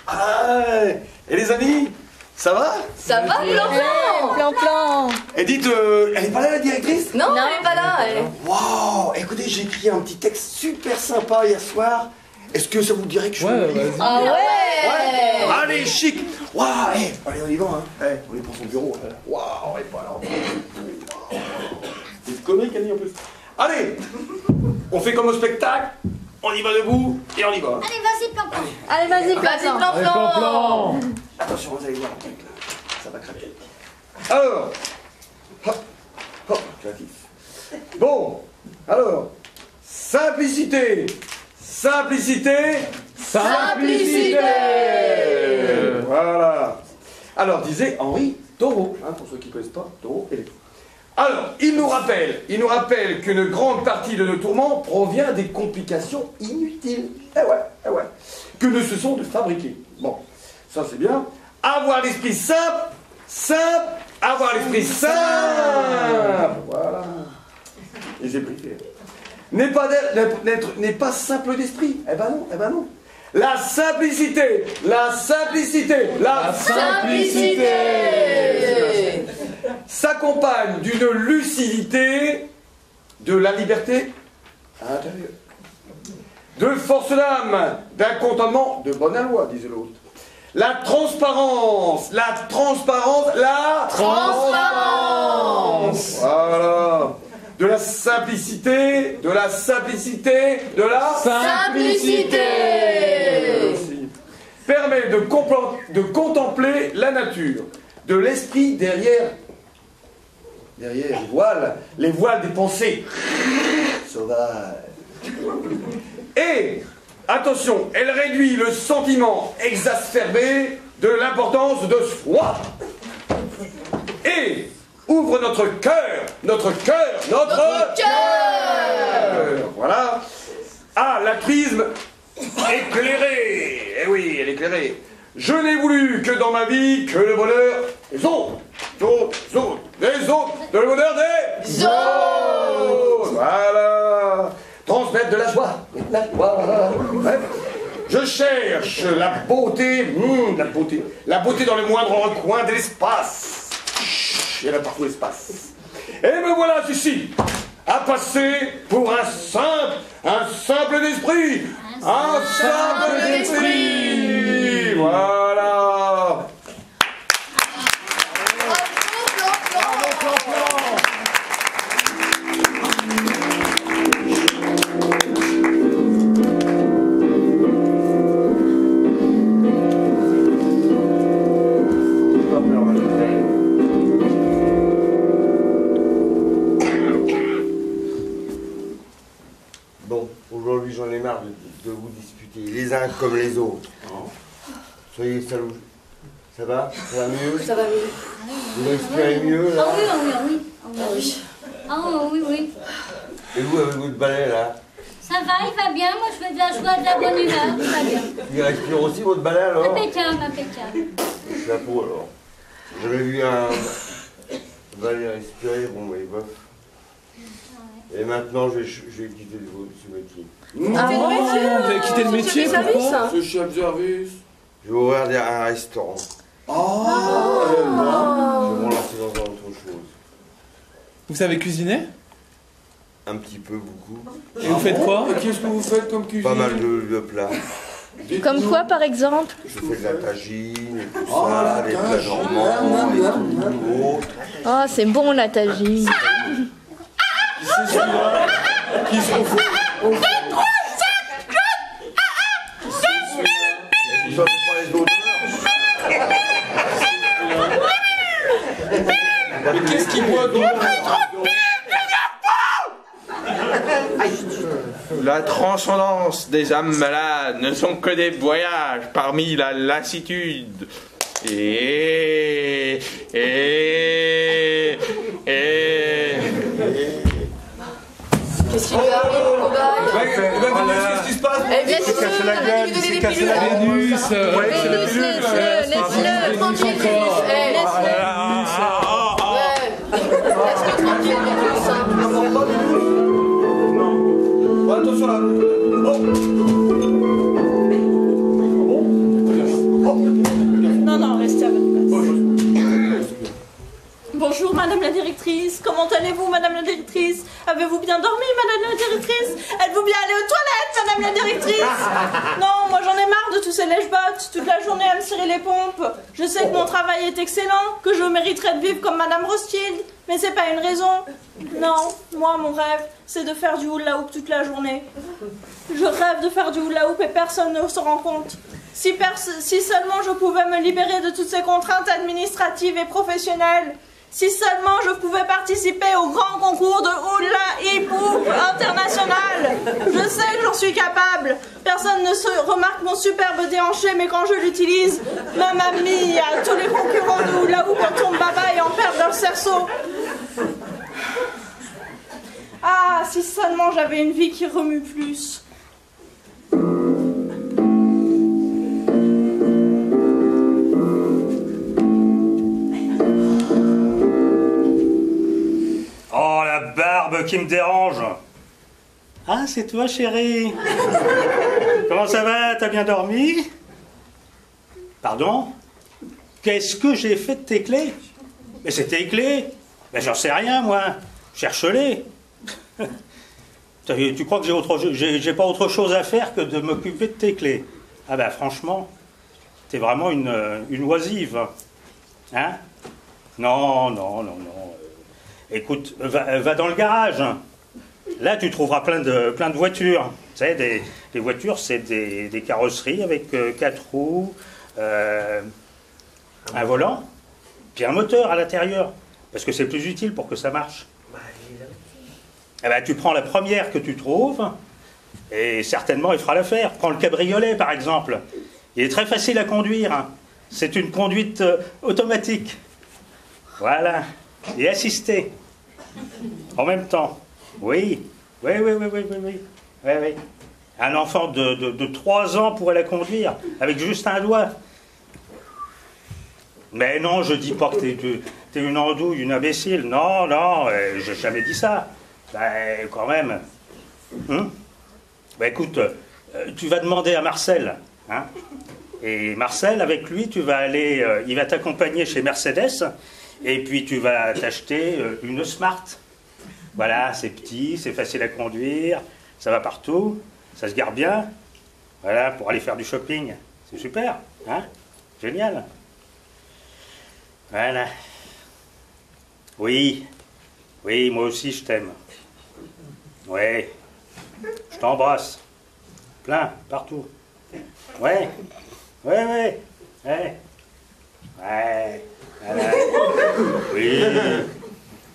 Ah, et les amis, ça va? Ça va, plan-plan? Plan-plan. Et dites, elle est pas là la directrice? Non, elle est pas là, elle. Waouh, écoutez, j'ai écrit un petit texte super sympa hier soir. Est-ce que ça vous dirait que je vas-y. Ah ouais. Allez, chic. Waouh, allez, on y va, hein. On est pour son bureau. Waouh, elle est pas là. C'est une connerie qu'elle dit en plus. Allez, on fait comme au spectacle. On y va debout et on y va. Allez, vas-y, plan-plan. Allez, vas-y, plan-plan. Attention, vous allez voir un truc là. Ça va craquer. Alors, hop, créatif. Bon, alors, simplicité. Voilà. Alors, disait Henri Thoreau, hein, pour ceux qui ne connaissent pas, Thoreau et les... Alors, il nous rappelle qu'une grande partie de nos tourments provient des complications inutiles. Eh ouais. Que ne se sont de fabriquer. Bon, ça c'est bien. Avoir l'esprit simple, avoir l'esprit simple. Voilà. Et j'ai briefé. N'est pas simple d'esprit. Eh ben non. La simplicité. S'accompagne d'une lucidité, de la liberté intérieure, de force d'âme, d'un contentement de bonne aloi, disait l'autre. La transparence. Voilà. De la simplicité. Permet de contempler la nature, de l'esprit derrière les voiles des pensées sauvages. Et, attention, elle réduit le sentiment exacerbé de l'importance de soi. Et ouvre notre cœur. Voilà. À l'altruisme éclairé. Eh oui, elle est éclairée. Je n'ai voulu que dans ma vie que le bonheur des autres. Le bonheur des autres. Voilà. Transmettre de la joie. Ouais. Je cherche la beauté, la beauté dans le moindre recoin de l'espace. Il y en a partout l'espace. Et me voilà ici, à passer pour un simple d'esprit. Un simple d'esprit. Voilà. Bon, aujourd'hui j'en ai marre de vous disputer, les uns comme les autres. Soyez salauds. Ça va? Ça va mieux? Ça va mieux. Vous respirez mieux là? Ah oui. Et vous avec votre balai là? Ça va, il va bien. Moi, je fais de la joie, de la bonne humeur. Tout va bien. Il respire aussi votre balai alors? Impeccable. Chapeau alors. J'avais vu un valet respirer, bon, mais bof. Et maintenant, je vais quitter ce métier. Ah bon, vous avez quitté le métier, pourquoi? Je suis chef de service. Je vais ouvrir un restaurant. Oh. Je vais me lancer dans autre chose. Vous savez cuisiner? Un petit peu, beaucoup. Et vous faites quoi? Qu'est-ce que vous faites comme cuisine? Pas mal de plats. Comme quoi, par exemple? Je fais de la tagine et tout ça, des plats normands et tout. Oh, c'est bon la tagine. Qui sont faits? Ils sont pas les odeurs. Mais qu'est-ce qu'ils boivent? La transcendance des âmes malades ne sont que des voyages parmi la lassitude. Qu'est-ce qui lui arrive, mon cobaye? Qu'est-ce qui se passe? Eh bien, c'est cassé la gueule, il s'est cassé la gueule. Vénus, Laisse-le tranquille, Vénus. Laisse-le tranquille, Vénus. Attention là. Non, restez à votre place. Bonjour, madame la directrice. Comment allez-vous, madame la directrice? Avez-vous bien dormi, madame la directrice? Êtes-vous bien allée aux toilettes, madame la directrice? Non, moi j'en ai marre de tous ces lèche-bottes. Toute la journée à me serrer les pompes. Je sais que mon travail est excellent, que je mériterais de vivre comme madame Rothschild. Mais c'est pas une raison. Non, moi, mon rêve, c'est de faire du hula-hoop toute la journée. Je rêve de faire du hula-hoop et personne ne s'en rend compte. Si seulement je pouvais me libérer de toutes ces contraintes administratives et professionnelles. Si seulement je pouvais participer au grand concours de hula-hoop international. Je sais que j'en suis capable. Personne ne se remarque mon superbe déhanché, mais quand je l'utilise, ma mamie, tous les concurrents de hula-hoop en tombent baba et en perdent leur cerceau. Ah, si seulement j'avais une vie qui remue plus. Oh, la barbe qui me dérange. Ah, c'est toi, chérie. Comment ça va? T'as bien dormi? Pardon? Qu'est-ce que j'ai fait de tes clés? Mais c'est tes clés? Ben, j'en sais rien, moi. Cherche-les. Tu crois que j'ai pas autre chose à faire que de m'occuper de tes clés? Ah ben, franchement, t'es vraiment une oisive. Hein? Non. Écoute, va dans le garage. Là, tu trouveras plein de voitures. Tu sais, des voitures, c'est des carrosseries avec 4 roues, un volant, puis un moteur à l'intérieur. Parce que c'est plus utile pour que ça marche. Eh ben, tu prends la première que tu trouves, et certainement, il fera l'affaire. Prends le cabriolet, par exemple. Il est très facile à conduire. C'est une conduite automatique. Voilà. Et assistée. En même temps. Oui. Un enfant de 3 ans pourrait la conduire avec juste un doigt. Mais non, je dis pas que t'es une andouille, une imbécile. Non, j'ai jamais dit ça. Ben, quand même. Ben, écoute, tu vas demander à Marcel. Hein, et Marcel, avec lui, tu vas aller... il va t'accompagner chez Mercedes. Et puis tu vas t'acheter une Smart. Voilà, c'est petit, c'est facile à conduire, ça va partout, ça se gare bien. Voilà, pour aller faire du shopping. C'est super, hein? Génial. Voilà. Oui, moi aussi je t'aime. Ouais, je t'embrasse. Plein, partout. Ouais. Voilà.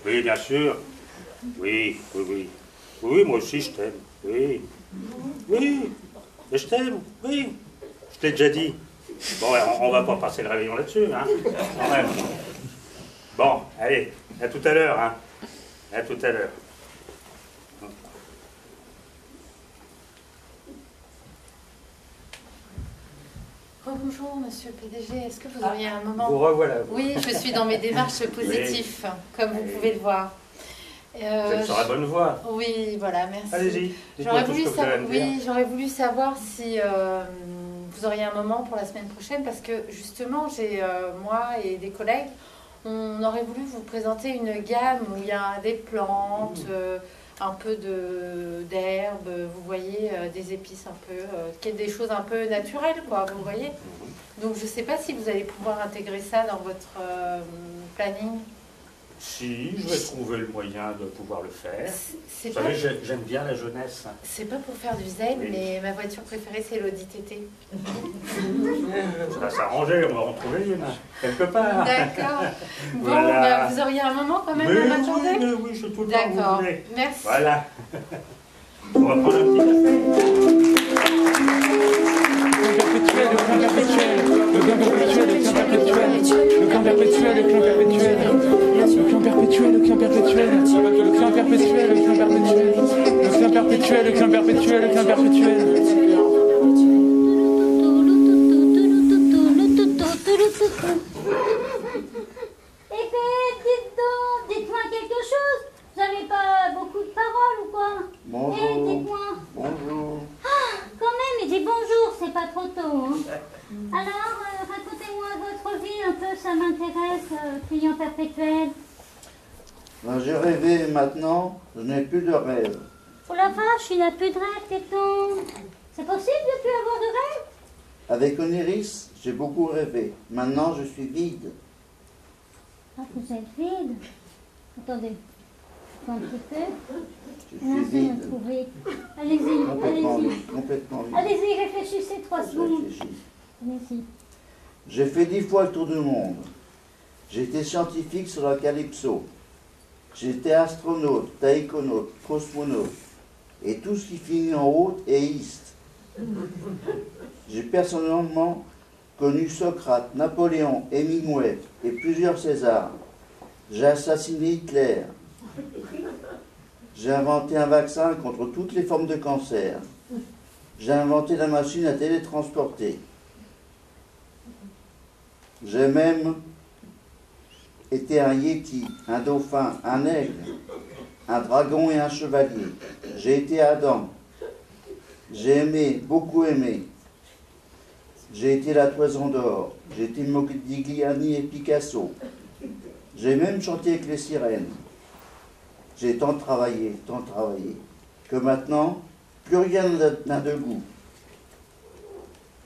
Oui, bien sûr. Oui, moi aussi je t'aime. Oui, mais je t'aime, oui. Je t'ai déjà dit. Bon, on va pas passer le réveillon là-dessus, hein. Quand même. Bon, allez, à tout à l'heure, hein. À tout à l'heure. Oh Bonjour, monsieur le PDG. Est-ce que vous auriez un moment? Vous revoilà. Oui, je suis dans mes démarches positives, comme vous pouvez le voir. Vous êtes sur la bonne voie. Oui, voilà, merci. Allez-y. J'aurais voulu savoir si vous auriez un moment pour la semaine prochaine, parce que justement, j'ai moi et des collègues, on aurait voulu vous présenter une gamme où il y a des plantes, un peu d'herbes, vous voyez, des épices un peu, des choses un peu naturelles, quoi, vous voyez. Donc je ne sais pas si vous allez pouvoir intégrer ça dans votre planning. Si, je vais trouver le moyen de pouvoir le faire. Vous savez, j'aime bien la jeunesse. C'est pas pour faire du zen, Oui. mais ma voiture préférée, c'est l'Audi TT. Ça va s'arranger, on va en trouver une, quelque part. D'accord. Bon, Voilà. bah, vous auriez un moment quand même la journée? Oui, je suis tout le temps où D'accord, vous voulez. merci. Voilà. On va prendre un petit café. Le clan perpétuel, le clan perpétuel, le clan perpétuel, le clan perpétuel, le clan perpétuel, le clan perpétuel, le clan perpétuel, le clan perpétuel, le clan perpétuel, le clan perpétuel, le clan perpétuel, le clan perpétuel. Eh ben, dites donc, dites-moi quelque chose. Vous n'avez pas beaucoup de paroles ou quoi? Bonjour. Eh, dites-moi. Bonjour. Ah, quand même, il dit bonjour, c'est pas trop tôt. Hein. Alors, racontez-moi votre vie un peu, ça m'intéresse, client perpétuel. Ben, j'ai rêvé, maintenant, je n'ai plus de rêve. Oh la vache, il n'a plus de rêve, Téton. C'est possible de plus avoir de rêve? Avec Oniris, j'ai beaucoup rêvé. Maintenant, je suis vide. Ah, vous êtes vide. Attendez, un petit peu. Je suis vide. Allez-y, Complètement allez-y. vide. Complètement vide. Allez-y, réfléchissez 3 secondes. Réfléchis. Allez-y. J'ai fait 10 fois le tour du monde. J'étais scientifique sur la Calypso. J'étais astronaute, taïkonaute, cosmonaute. Et tout ce qui finit en haute est iste. J'ai personnellement connu Socrate, Napoléon, Hemingway et plusieurs Césars. J'ai assassiné Hitler. J'ai inventé un vaccin contre toutes les formes de cancer. J'ai inventé la machine à télétransporter. J'ai même été un yéti, un dauphin, un aigle, un dragon et un chevalier. J'ai été Adam. J'ai aimé, beaucoup aimé. J'ai été la Toison d'Or. J'ai été Modigliani et Picasso. J'ai même chanté avec les sirènes. J'ai tant travaillé, que maintenant, plus rien n'a de goût.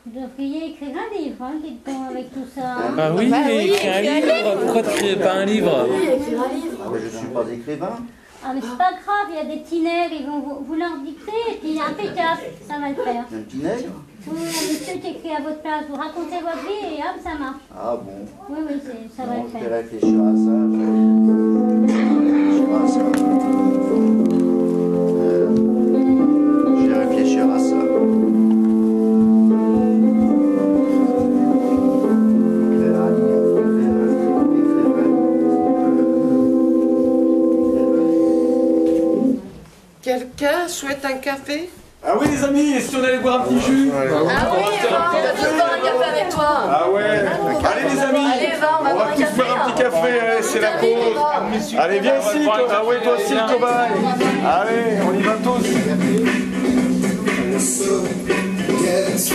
Vous devriez écrire un livre, hein, dites-donc, avec tout ça. Hein. Ah oui, écrire un livre. Pourquoi tu n'écris pas un livre? Oui, écrire un livre. Mais je ne suis pas écrivain. Ah, mais c'est pas grave, il y a des petits nègres, ils vont vous leur dicter, et puis impeccable, ça va le faire. Un petit nègre? Oui, un monsieur qui écrit à votre place, vous racontez votre vie, et hop, ça marche. Ah bon? Oui, oui, ça va Non, le je faire. vais réfléchir à ça. Je vais réfléchir à ça. Quelqu'un souhaite un café? Ah oui les amis, si on allait boire un petit jus? Ah oui, on va tous boire un café avec toi. Ah ouais. Allez les amis, Allez, va, on va boire un tous café, boire un petit café, allez, c'est la pause. Allez viens ici, ah ouais toi aussi le cobaye. Allez, on y va tous. Yes.